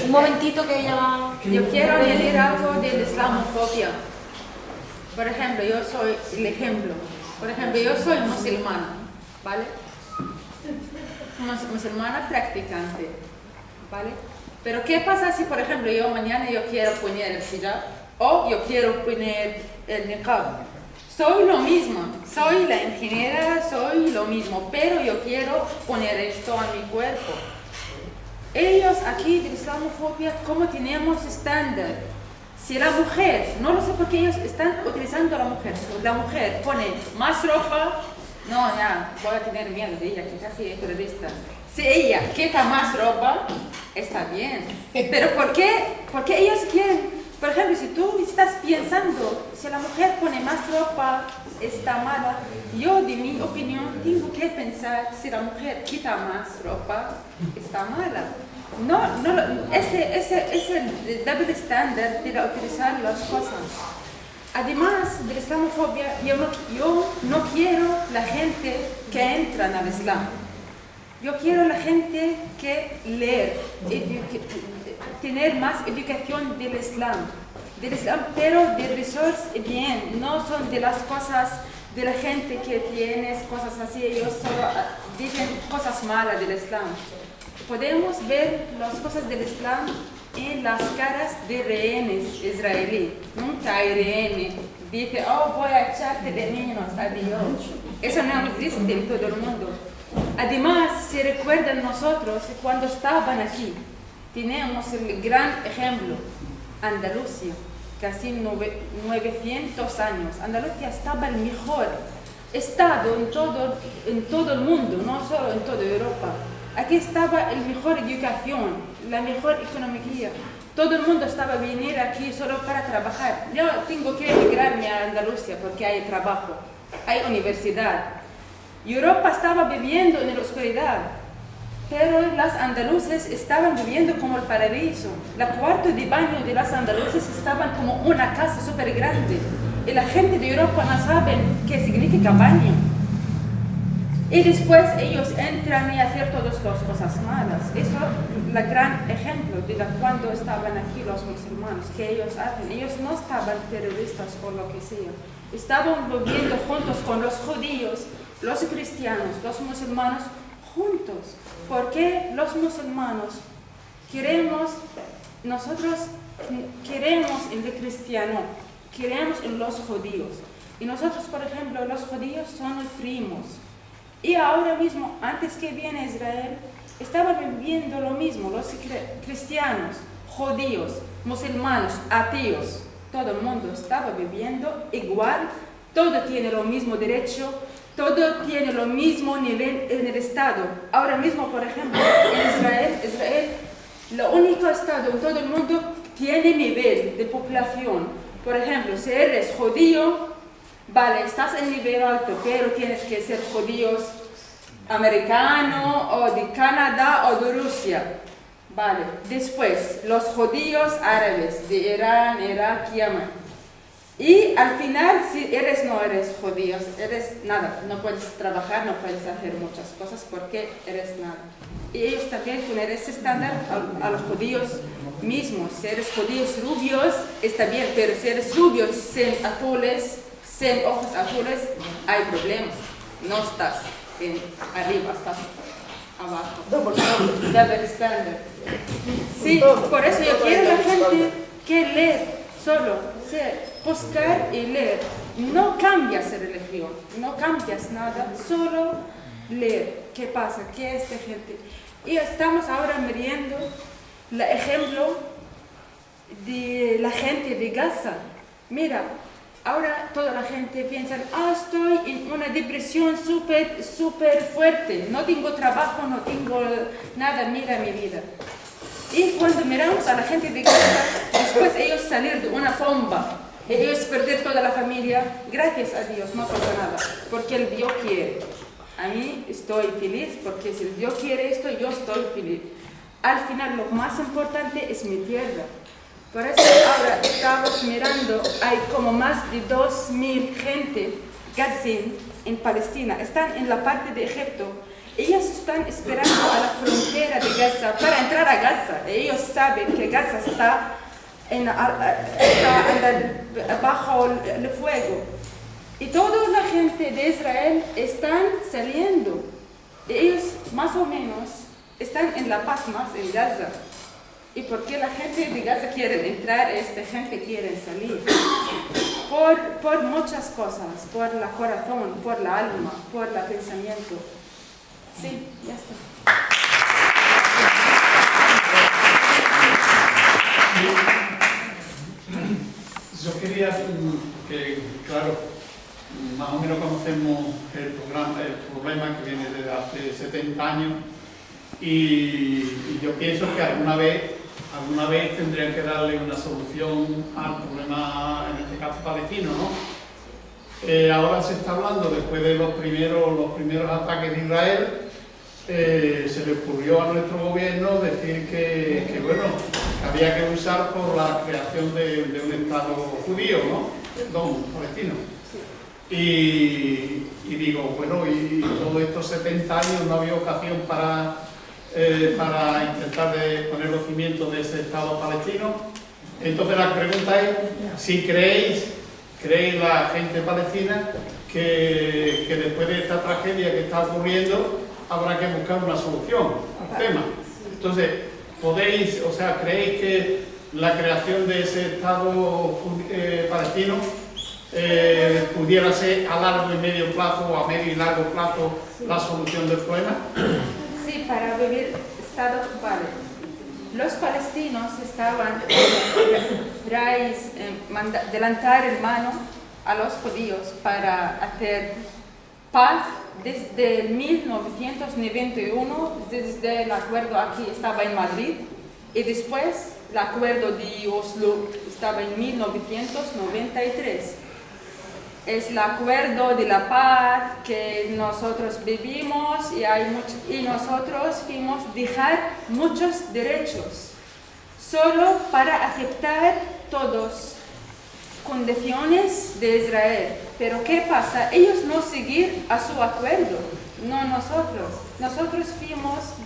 Un momentito que ella va... Yo quiero añadir algo de la islamofobia. Por ejemplo, yo soy el ejemplo. Por ejemplo, yo soy musulmana, ¿vale? Musulmana practicante, ¿vale? Pero ¿qué pasa si, por ejemplo, yo mañana yo quiero poner el hijab o yo quiero poner el niqab? Soy lo mismo, soy la ingeniera, soy lo mismo, pero yo quiero poner esto a mi cuerpo. Ellos aquí de islamofobia, ¿cómo tenemos estándar? Si la mujer, no lo sé por qué ellos están utilizando a la mujer pone más ropa, no, ya, voy a tener miedo de ella, que casi es terrorista. Si ella quita más ropa, está bien. Pero ¿por qué? Porque ellos quieren. Por ejemplo, si tú estás pensando, si la mujer pone más ropa, está mala, yo de mi opinión tengo que pensar si la mujer quita más ropa, está mala. Ese es el doble estándar de utilizar las cosas. Además de la islamofobia, yo no quiero la gente que entra al Islam. Yo quiero la gente que leer, tener más educación del Islam, pero de resources bien, no son de las cosas de la gente que tiene cosas así, ellos solo dicen cosas malas del Islam. Podemos ver las cosas del Islam en las caras de rehenes israelíes. Nunca hay rehén dice, oh, voy a echarte de menos, adiós. Eso no existe en todo el mundo. Además, si recuerdan nosotros, cuando estaban aquí, tenemos el gran ejemplo, Andalucía, casi 900 años. Andalucía estaba el mejor estado en todo el mundo, no solo en toda Europa. Aquí estaba la mejor educación, la mejor economía. Todo el mundo estaba a venir aquí solo para trabajar. Yo tengo que emigrarme a Andalucía porque hay trabajo, hay universidad. Europa estaba viviendo en la oscuridad, pero las andaluces estaban viviendo como el paraíso. La cuarto de baño de las andaluces estaban como una casa súper grande. Y la gente de Europa no sabe qué significa baño. Y después ellos entran y hacen todas las cosas malas. Eso es el gran ejemplo de cuando estaban aquí los musulmanes, que ellos hacen. Ellos no estaban terroristas o lo que sea. Estaban viviendo juntos con los judíos, los cristianos, los musulmanes, juntos. Porque los musulmanes nosotros queremos el de cristiano, queremos en los judíos. Y nosotros, por ejemplo, los judíos son los primos. Y ahora mismo, antes que viene Israel, estaban viviendo lo mismo, los cristianos, judíos, musulmanes, ateos, todo el mundo estaba viviendo igual, todo tiene lo mismo derecho, todo tiene lo mismo nivel en el Estado. Ahora mismo, por ejemplo, en Israel, lo único Estado en todo el mundo tiene nivel de población. Por ejemplo, si eres judío, vale, estás en nivel alto, pero tienes que ser judíos americanos o de Canadá o de Rusia. Vale, después los judíos árabes de Irán, Irak, Yemen. Y al final, si no eres judío, eres nada, no puedes trabajar, no puedes hacer muchas cosas porque eres nada. Y ellos también ponen ese estándar a los judíos mismo, seres judíos rubios está bien, pero seres rubios sin azules, sin ojos azules, hay problemas. No estás arriba, estás abajo. Double standard. Sí, por eso yo quiero a la gente que leer, solo buscar y leer. No cambias de religión, no cambias nada, solo leer. ¿Qué pasa? ¿Qué es de gente? Y estamos ahora mirando el ejemplo de la gente de Gaza. Mira, ahora toda la gente piensa, estoy en una depresión súper fuerte, no tengo trabajo, no tengo nada, mira mi vida. Y cuando miramos a la gente de Gaza, después ellos salir de una bomba, ellos perder toda la familia, gracias a Dios, no pasa nada, porque el Dios quiere. A mí estoy feliz, porque si el Dios quiere esto, yo estoy feliz. Al final lo más importante es mi tierra. Por eso ahora estamos mirando, hay como más de 2.000 gente gazín en Palestina, están en la parte de Egipto. Ellos están esperando a la frontera de Gaza para entrar a Gaza. Ellos saben que Gaza está bajo el fuego. Y toda la gente de Israel están saliendo. Ellos más o menos están en la paz más en Gaza. ¿Y por qué la gente de Gaza quiere entrar? Esta gente quiere salir. Por muchas cosas, por el corazón, por la alma, por el pensamiento. Sí, ya está. Yo quería que, claro, más o menos conocemos el problema que viene desde hace 70 años y yo pienso que alguna vez tendrían que darle una solución al problema, en este caso palestino, ¿no? Ahora se está hablando, después de los primeros ataques de Israel, se le ocurrió a nuestro gobierno decir que bueno, que había que luchar por la creación de un Estado judío, ¿no? Perdón, palestino. Y digo, bueno, y todos estos 70 años no había ocasión para intentar poner los cimientos de ese Estado palestino. Entonces la pregunta es si creéis la gente palestina que después de esta tragedia que está ocurriendo habrá que buscar una solución al tema. Entonces, ¿creéis que la creación de ese Estado palestino pudiera ser a largo y medio plazo o a medio y largo plazo la solución del problema? Sí, para vivir Estado, vale. Los palestinos estaban adelantar en mano a los judíos para hacer paz desde 1991, desde el acuerdo aquí estaba en Madrid y después el acuerdo de Oslo estaba en 1993. Es el acuerdo de la paz que nosotros vivimos y nosotros fuimos dejar muchos derechos solo para aceptar todas condiciones de Israel. Pero ¿qué pasa? Ellos no siguen a su acuerdo, no nosotros. Nosotros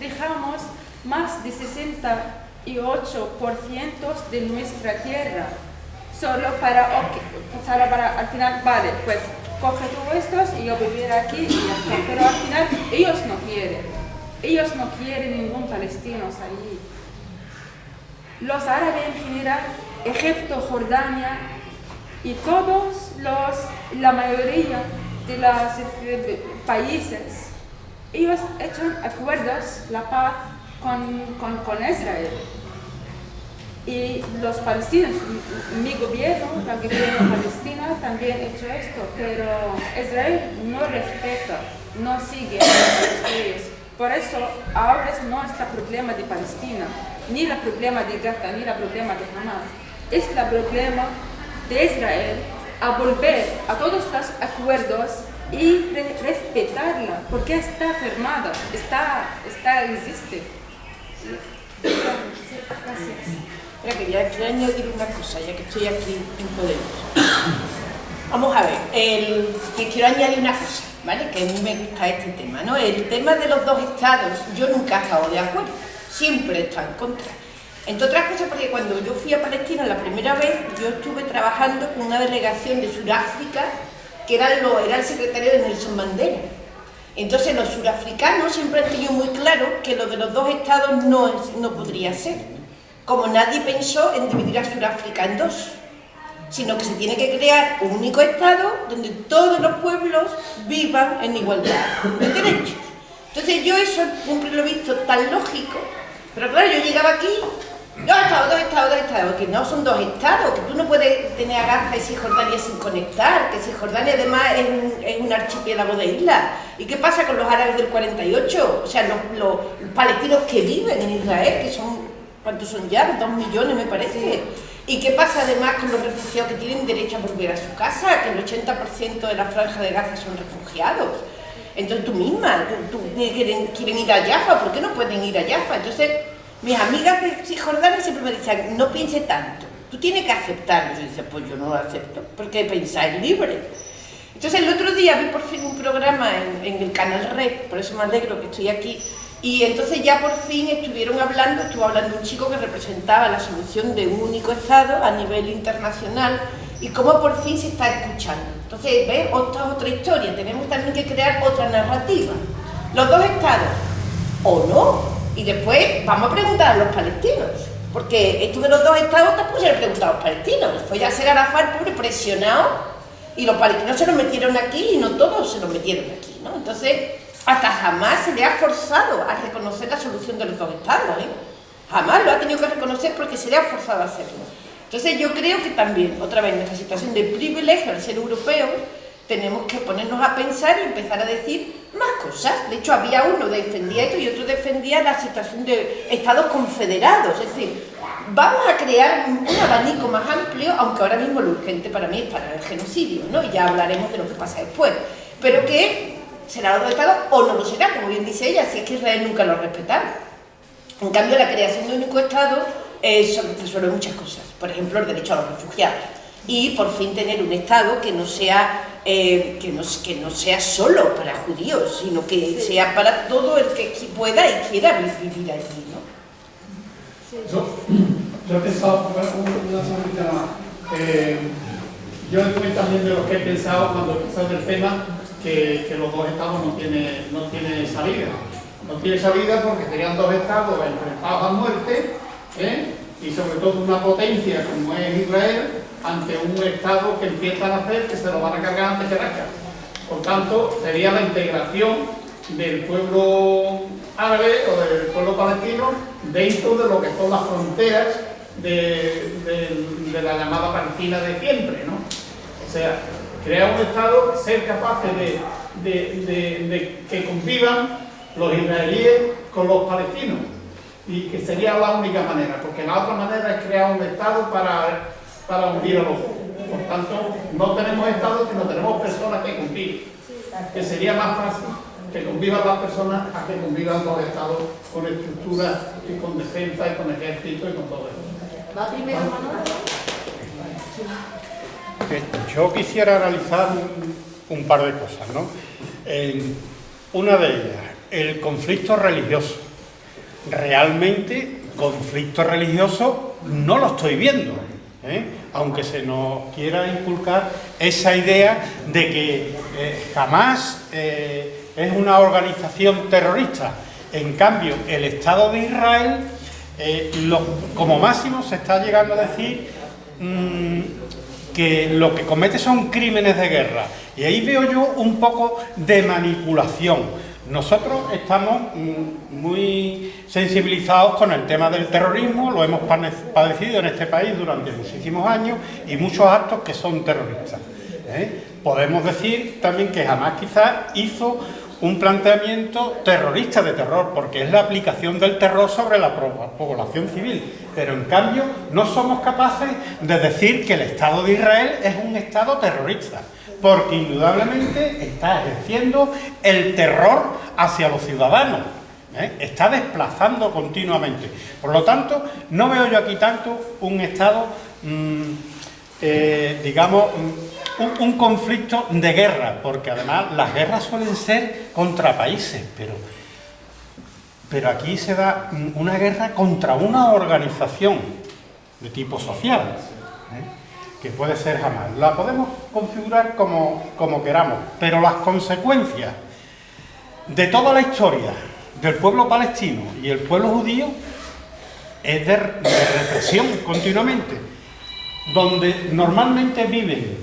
dejamos más de 68% de nuestra tierra. Solo para al final, vale, pues coge tú estos y yo vivir aquí y ya está. Pero al final ellos no quieren ningún palestino allí. Los árabes en general, Egipto, Jordania y la mayoría de los países, ellos han hecho acuerdos, la paz con Israel. Y los palestinos, mi gobierno, el gobierno palestino también ha hecho esto, pero Israel no respeta, no sigue a los leyes. Por eso ahora no es el problema de Palestina, ni el problema de Gaza, ni el problema de Hamas. Es el problema de Israel a volver a todos los acuerdos y respetarla, porque está firmada, existe. Gracias. Quería añadir una cosa, ya que estoy aquí en Podemos. Vamos a ver, que quiero añadir una cosa, ¿vale? Que a mí me gusta este tema, ¿no? El tema de los dos estados, yo nunca he estado de acuerdo, siempre he estado en contra. Entre otras cosas porque cuando yo fui a Palestina la primera vez, yo estuve trabajando con una delegación de Sudáfrica que era el secretario de Nelson Mandela. Entonces los surafricanos siempre han tenido muy claro que lo de los dos estados no podría ser. Como nadie pensó en dividir a Sudáfrica en dos, sino que se tiene que crear un único estado donde todos los pueblos vivan en igualdad de derechos. Entonces yo eso siempre lo he visto tan lógico, pero claro, yo llegaba aquí, dos estados, que no son dos estados, que tú no puedes tener a Gaza y Cisjordania sin conectar, que Cisjordania además es un archipiélago de islas. ¿Y qué pasa con los árabes del 48? O sea, los palestinos que viven en Israel, que son, ¿cuántos son ya? 2 millones me parece. ¿Y qué pasa además con los refugiados que tienen derecho a volver a su casa? Que el 80% de la franja de Gaza son refugiados. Entonces tú misma, quieren ir a Jaffa, ¿por qué no pueden ir a Jaffa? Entonces mis amigas de Cisjordania siempre me decían, no piense tanto, tú tienes que aceptarlo. Yo decía, pues yo no lo acepto, porque pensáis libre. Entonces el otro día vi por fin un programa en el canal Red, por eso me alegro que estoy aquí, y entonces ya por fin estuvo hablando un chico que representaba la solución de un único estado a nivel internacional y cómo por fin se está escuchando. Entonces, ¿ves? Otra historia, tenemos también que crear otra narrativa. Los dos estados, o no. Y después vamos a preguntar a los palestinos, porque esto de los dos estados tampoco se le preguntaba a los palestinos. Fue ya ser Arafat, pobre, presionado, y los palestinos se los metieron aquí y no todos se los metieron aquí, ¿no? Entonces, hasta jamás se le ha forzado a reconocer la solución de los dos estados, ¿eh? Jamás lo ha tenido que reconocer porque se le ha forzado a hacerlo. Entonces yo creo que también, otra vez, en esta situación de privilegio al ser europeos, tenemos que ponernos a pensar y empezar a decir más cosas. De hecho, había uno que defendía esto y otro defendía la situación de estados confederados. Es decir, vamos a crear un abanico más amplio, aunque ahora mismo lo urgente para mí es parar el genocidio, ¿no? Y ya hablaremos de lo que pasa después. Pero que será los dos estados o no lo será, como bien dice ella, si es que Israel nunca lo ha respetado. En cambio, la creación de un único estado resuelve muchas cosas. Por ejemplo, el derecho a los refugiados. Y por fin tener un estado que no sea solo para judíos, sino que sea para todo el que pueda y quiera vivir allí, ¿no? Yo he pensado, una señorita más, yo estoy también de lo que he pensado cuando he pensado del tema, que los dos estados no tiene salida. No tiene salida porque serían dos estados enfrentados a muerte, y sobre todo una potencia como es Israel, ante un estado que empiezan a hacer que se lo van a cargar antes que nazca. Por tanto, sería la integración del pueblo árabe o del pueblo palestino dentro de lo que son las fronteras de la llamada Palestina de siempre, ¿no? O sea, crear un estado, ser capaces de que convivan los israelíes con los palestinos, y que sería la única manera, porque la otra manera es crear un estado para hundir a los dos. Por tanto, no tenemos estados, sino tenemos personas que conviven, que sería más fácil que convivan las personas a que convivan los estados con estructuras y con defensa y con ejército y con todo eso. ¿Va primero Manuel? Yo quisiera analizar un par de cosas, ¿no? Una de ellas, el conflicto religioso. Realmente, conflicto religioso no lo estoy viendo, aunque se nos quiera inculcar esa idea de que Hamás es una organización terrorista. En cambio, el Estado de Israel, como máximo, se está llegando a decir que lo que comete son crímenes de guerra. Y ahí veo yo un poco de manipulación. Nosotros estamos muy sensibilizados con el tema del terrorismo, lo hemos padecido en este país durante muchísimos años y muchos actos que son terroristas. Podemos decir también que Hamás quizás hizo un planteamiento terrorista de terror, porque es la aplicación del terror sobre la población civil, pero en cambio no somos capaces de decir que el Estado de Israel es un Estado terrorista, porque indudablemente está ejerciendo el terror hacia los ciudadanos, está desplazando continuamente. Por lo tanto, no veo yo aquí tanto un Estado, digamos, un conflicto de guerra, porque además las guerras suelen ser contra países, pero pero aquí se da una guerra contra una organización de tipo social, que puede ser Hamás. La podemos configurar como queramos, pero las consecuencias de toda la historia del pueblo palestino y el pueblo judío es de represión continuamente, donde normalmente viven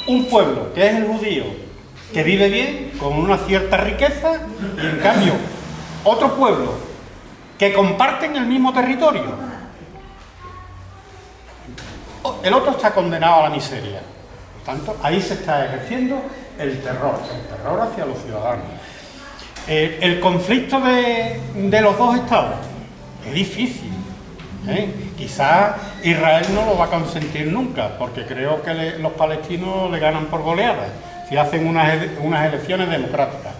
un pueblo, que es el judío, que vive bien, con una cierta riqueza, y en cambio otro pueblo que comparten el mismo territorio, el otro está condenado a la miseria. Por tanto, ahí se está ejerciendo el terror hacia los ciudadanos. El conflicto de los dos estados es difícil, quizás Israel no lo va a consentir nunca, porque creo que los palestinos le ganan por goleada si hacen unas elecciones democráticas.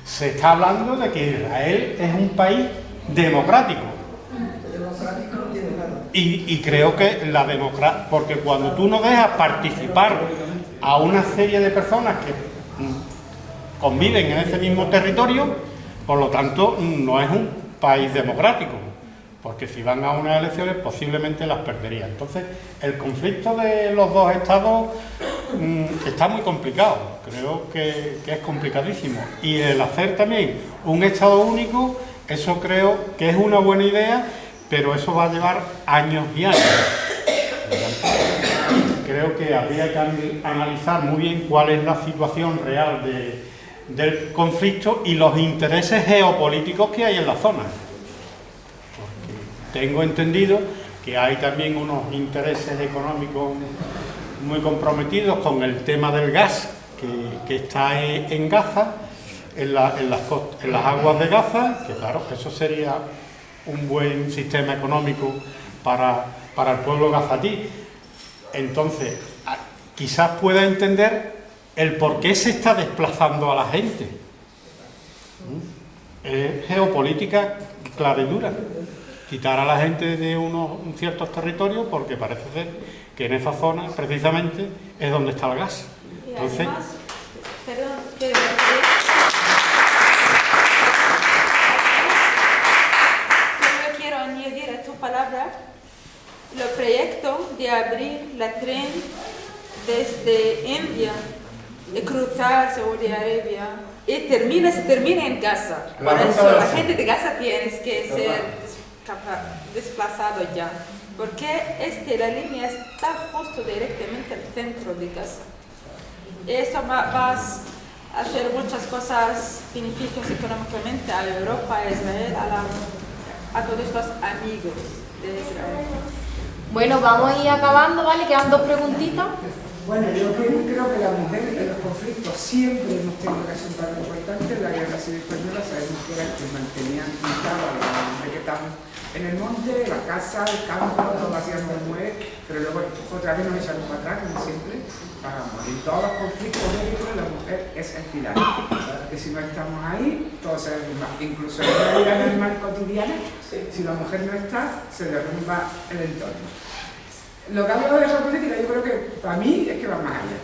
Se está hablando de que Israel es un país democrático. Y creo que la democracia, porque cuando tú no dejas participar a una serie de personas que conviven en ese mismo territorio, por lo tanto no es un país democrático, porque si van a unas elecciones posiblemente las perdería. Entonces el conflicto de los dos estados está muy complicado, creo que es complicadísimo, y el hacer también un estado único, eso creo que es una buena idea, pero eso va a llevar años y años. Creo que habría que analizar muy bien cuál es la situación real del conflicto y los intereses geopolíticos que hay en la zona. Porque tengo entendido que hay también unos intereses económicos muy comprometidos con el tema del gas que está en Gaza, en las aguas de Gaza, que claro, eso sería un buen sistema económico para el pueblo gazatí. Entonces, quizás pueda entender el por qué se está desplazando a la gente. Es geopolítica clara y dura. Quitar a la gente de un ciertos territorios, porque parece ser que en esa zona, precisamente, es donde está el gas. Entonces, palabra, el proyecto de abrir la tren desde India y cruzar Saudi Arabia y se termina en Gaza. Por eso la gente de Gaza tiene que ser desplazado ya, porque la línea está justo directamente al centro de Gaza. Eso va a hacer muchas cosas, beneficios económicamente a Europa, a Israel, a todos los amigos de Israel. Bueno, vamos a ir acabando, ¿vale? Quedan dos preguntitas. Bueno, yo creo que las mujeres en los conflictos siempre hemos tenido que hacer un papel importante. En la Guerra Civil Española sabemos que era el que mantenía pintado a los hombres que estaban en el monte, la casa, el campo, todo hacíamos las mujeres, pero luego otra vez nos echaron para atrás, como siempre, pagamos. En todos los conflictos bélicos la mujer es el pilar, porque si no estamos ahí, todo se derrumba. Incluso en la vida normal cotidiana, si la mujer no está, se derrumba el entorno. Lo que hablo de la política, yo creo que para mí es que va más allá.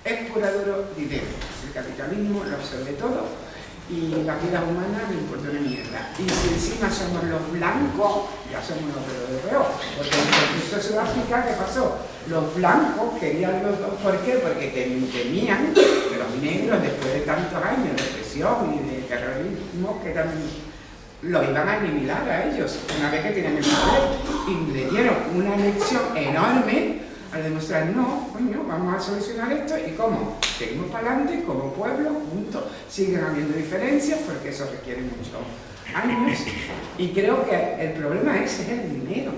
Es pura duro dinero. El capitalismo lo absorbe todo y las vidas humanas no importa una mierda. Y si encima somos los blancos, ya somos los peor. Porque en el conflicto de Sudáfrica, ¿qué pasó? Los blancos querían los dos. ¿Por qué? Porque temían que los negros, después de tantos años de represión y de terrorismo, que también lo iban a eliminar a ellos una vez que tienen el poder, y le dieron una lección enorme al demostrar, no, coño, vamos a solucionar esto. ¿Y cómo? Seguimos para adelante como pueblo, juntos. Siguen habiendo diferencias porque eso requiere muchos años, y creo que el problema es el dinero,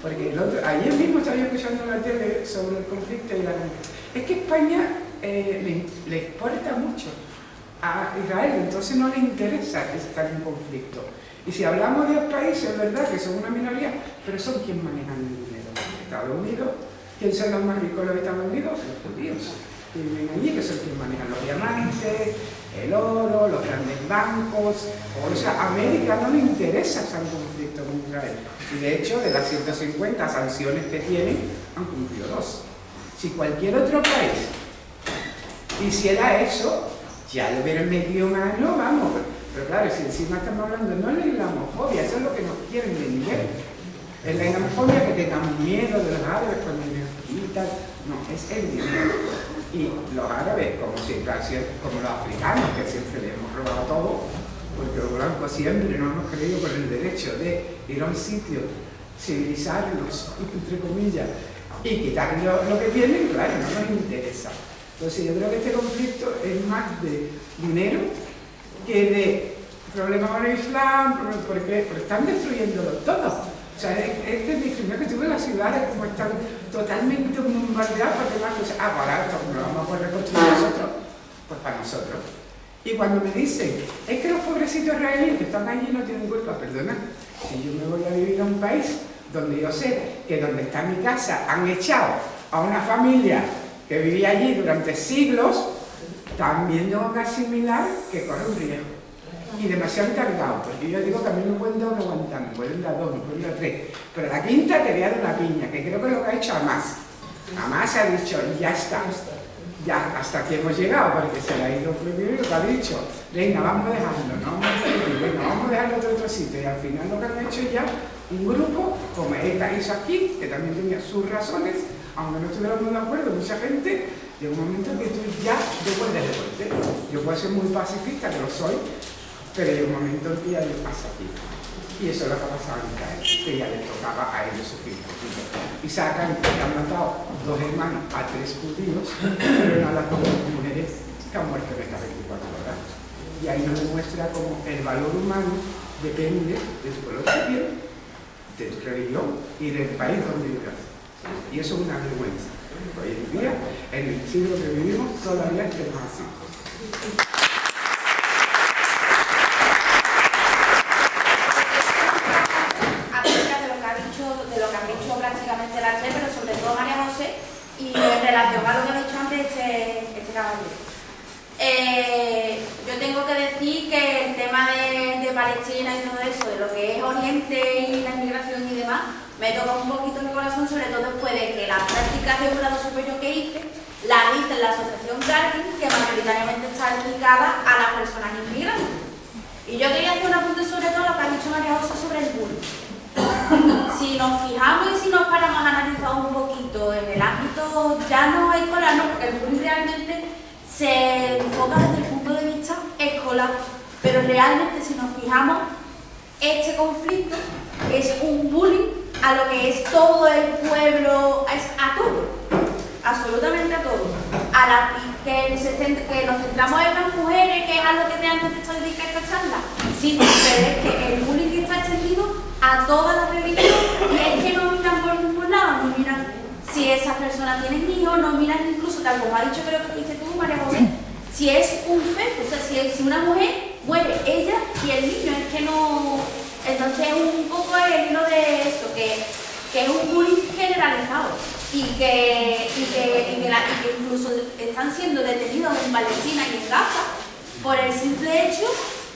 porque ayer mismo estaba yo escuchando en la tele sobre el conflicto y es que España le exporta mucho a Israel, entonces no le interesa estar en conflicto. Y si hablamos de los países, es verdad que son una minoría, pero son quienes manejan el dinero. Estados Unidos, ¿quién son los más ricos de los Estados Unidos? Los judíos, que viven allí, que son quienes manejan los diamantes, el oro, los grandes bancos. O sea, a América no le interesa estar en conflicto con Israel. Y de hecho, de las 150 sanciones que tienen, han cumplido 2. Si cualquier otro país hiciera eso, ya lo hubieran metido mano, vamos. Pero claro, si encima estamos hablando, no es la islamofobia, eso es lo que nos quieren vender. Es la islamofobia que tengamos miedo de los árabes cuando vienen aquí y tal. No, es el dinero. Y los árabes, como los africanos, que siempre les hemos robado todo, porque los blancos siempre no hemos creído con el derecho de ir a un sitio, civilizarlos, entre comillas, y quitar lo que tienen, claro, no nos interesa. Entonces yo creo que este conflicto es más de dinero que de problemas con el Islam, porque están destruyéndolo todo. O sea, este discriminio que tuve en las ciudades, como están totalmente bombardeadas por temas cosas. Ahora, como lo vamos a poder reconstruir nosotros, pues para nosotros. Y cuando me dicen, es que los pobrecitos israelíes que están allí no tienen culpa, perdona, si yo me voy a vivir a un país donde yo sé que donde está mi casa han echado a una familia que vivía allí durante siglos, también tengo que asimilar que corre un riesgo. Y demasiado cargado, porque yo digo que a mí me pueden dar una aguantar, me pueden dar dos, me pueden dar tres, pero la quinta te voy a dar una piña, que creo que es lo que ha hecho Hamas. Hamas ha dicho, ya está, ya hasta aquí hemos llegado, porque se le ha ido prohibido, lo que ha dicho, venga, vamos a dejarlo, no vamos a prohibir, venga, vamos a dejarlo de otro sitio, y al final lo que han hecho ya, un grupo, como ETA hizo aquí, que también tenía sus razones, aunque no estuviéramos de acuerdo, mucha gente, llega un momento que tú ya puedes revolver. Yo puedo ser muy pacifista, que lo soy, pero hay un momento en que ya les pasa aquí. Y eso es lo que ha pasado en Israel, que ya les tocaba a ellos sufrir un poquito. Y sacan que han matado 2 hermanos a 3 judíos, pero no a las 2 mujeres que han muerto en estas 24 horas. Y ahí nos demuestra cómo el valor humano depende de tu color de piel, de tu religión y del país donde vivas. Y eso es una vergüenza. Hoy en día, en el siglo que vivimos, todavía estamos así. De lo que han dicho prácticamente las tres, pero sobre todo María José, y en relación a lo que ha dicho antes este caballero. Yo tengo que decir que el tema de Palestina y todo eso, de lo que es Oriente y la inmigración y demás, me toca un poquito mi corazón, sobre todo después de que las prácticas de un grado superior que hice, las hice en la asociación Darwin, que mayoritariamente está dedicada a las personas inmigrantes. Y yo quería hacer un apunte sobre todo lo que ha dicho María José sobre el bullying. Si nos fijamos y si nos paramos a analizar un poquito en el ámbito ya no escolar, no, porque el bullying realmente se enfoca desde el punto de vista escolar, pero realmente si nos fijamos, este conflicto es un bullying a lo que es todo el pueblo, es a todo, absolutamente a todo. Que nos centramos en las mujeres, que es a lo que antes te estoy dedicando esta charla. Sí, pero es que el bullying está extendido a todas las religiones y es que no miran por ningún lado, no miran si esas personas tienen hijos, no miran incluso, tal como ha dicho, creo que fuiste tú, María José, si es un feto, o sea, si una mujer muere ella y el niño, es que no. Entonces es un poco el hilo de eso, que es un bullying generalizado y que incluso están siendo detenidos en Palestina y en Gaza por el simple hecho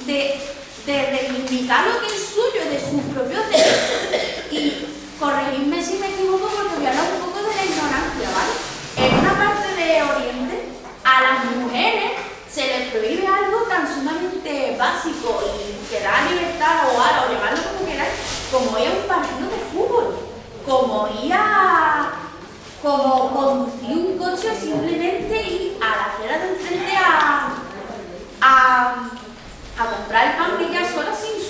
de reivindicar lo que es suyo, de sus propios derechos. Y corregidme si me equivoco porque voy a hablar un poco de la ignorancia, ¿vale? En una parte de Oriente, a las mujeres se les prohíbe algo tan sumamente básico y que da libertad o llamarlo como queráis, como ir a un partido de fútbol, como conducir un coche o simplemente ir a la acera de enfrente a comprar el pan ella sola sin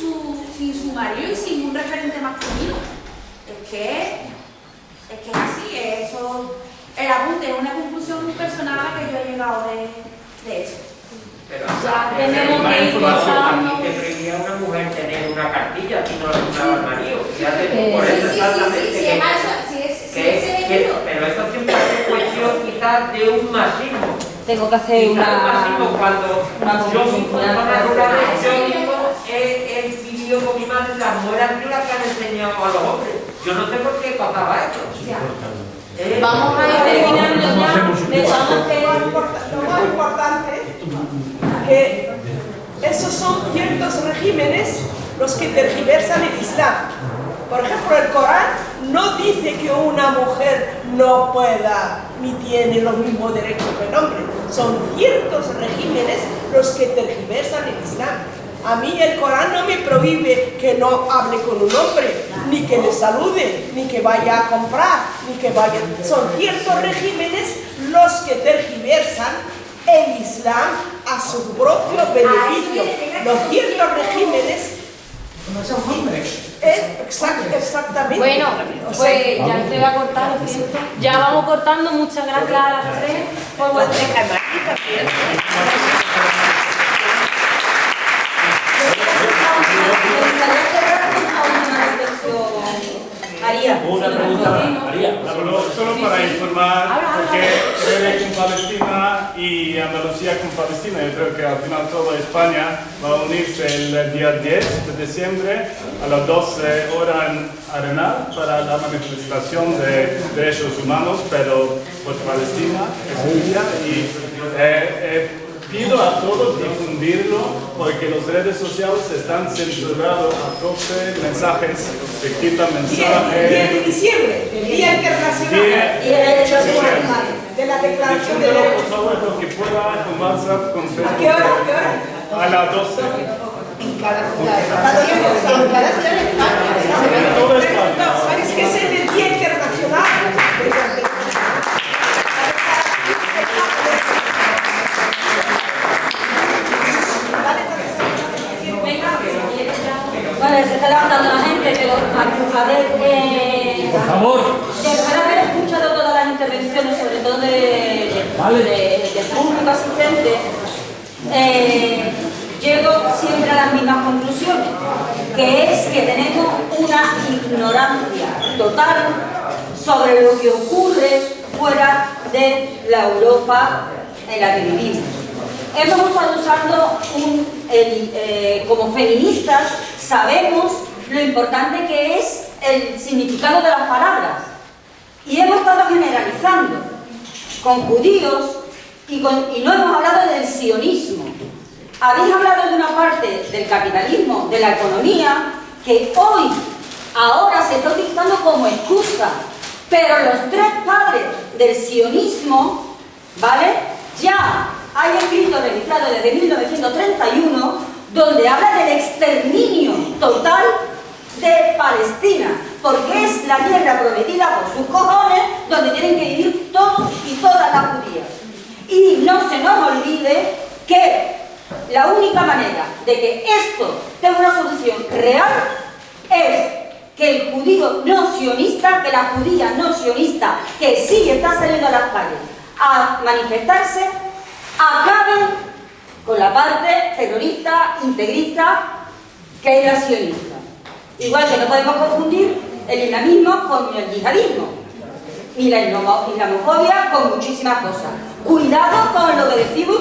su marido y sin un referente masculino. Es que es así, eso, el apunte es una conclusión personal a la que yo he llegado de eso. Pero ya tenemos que ir pasando. Aquí te prohibía a una mujer tener una cartilla si no la compraba el marido. Por eso exactamente. Pero eso siempre es cuestión quizás de un machismo. Tengo que hacer cuando yo mismo he vivido con mi madre las buenas reglas que han enseñado a los hombres. Yo no sé por qué pasaba esto. Vamos a ir terminando ya. Lo más importante que esos son ciertos regímenes los que tergiversan el Islam. Por ejemplo, el Corán no dice que una mujer no pueda ni tiene los mismos derechos que el hombre. Son ciertos regímenes los que tergiversan el Islam. A mí el Corán no me prohíbe que no hable con un hombre, ni que le salude, ni que vaya a comprar, ni que vaya... Son ciertos regímenes los que tergiversan el Islam a su propio beneficio. Los ciertos regímenes... No son hombres. Exactamente. Bueno, pues ya se va cortando, ¿cierto? Ya vamos cortando. Muchas gracias a las tres por vuestra... María. Una pregunta, María. Solo para informar, porque Chile con Palestina y Andalucía con Palestina, yo creo que al final toda España va a unirse el día 10 de diciembre a las 12 horas en Arenal para la manifestación de derechos humanos, pero por Palestina, es día, y pido a todos difundirlo porque las redes sociales están censurados a 12 mensajes, se quitan mensajes. 10 de diciembre, Día Internacional de la Declaración de Derechos. Por favor, lo que pueda con WhatsApp, con Facebook. ¿A qué hora? A las 12. Todo España. ¿Sabes qué es el Día Internacional? Vale, se está levantando la gente, pero a ver, por favor. Después de haber escuchado todas las intervenciones, sobre todo de público asistente, llego siempre a las mismas conclusiones, que es que tenemos una ignorancia total sobre lo que ocurre fuera de la Europa en la que vivimos. Hemos estado usando como feministas, sabemos lo importante que es el significado de las palabras y hemos estado generalizando con judíos y no hemos hablado del sionismo. Habéis hablado de una parte del capitalismo, de la economía, que ahora se está utilizando como excusa, pero los tres padres del sionismo, ¿vale? Ya hay escritos registrados desde 1931 donde habla del exterminio total de Palestina, porque es la tierra prometida por sus cojones donde tienen que vivir todos y todas las judías. Y no se nos olvide que la única manera de que esto tenga una solución real es que el judío no sionista, que la judía no sionista, que sí está saliendo a las calles a manifestarse, acaben con la parte terrorista, integrista, que es la sionista. Igual que no podemos confundir el islamismo con el yihadismo, ni la islamofobia con muchísimas cosas. Cuidado con lo que decimos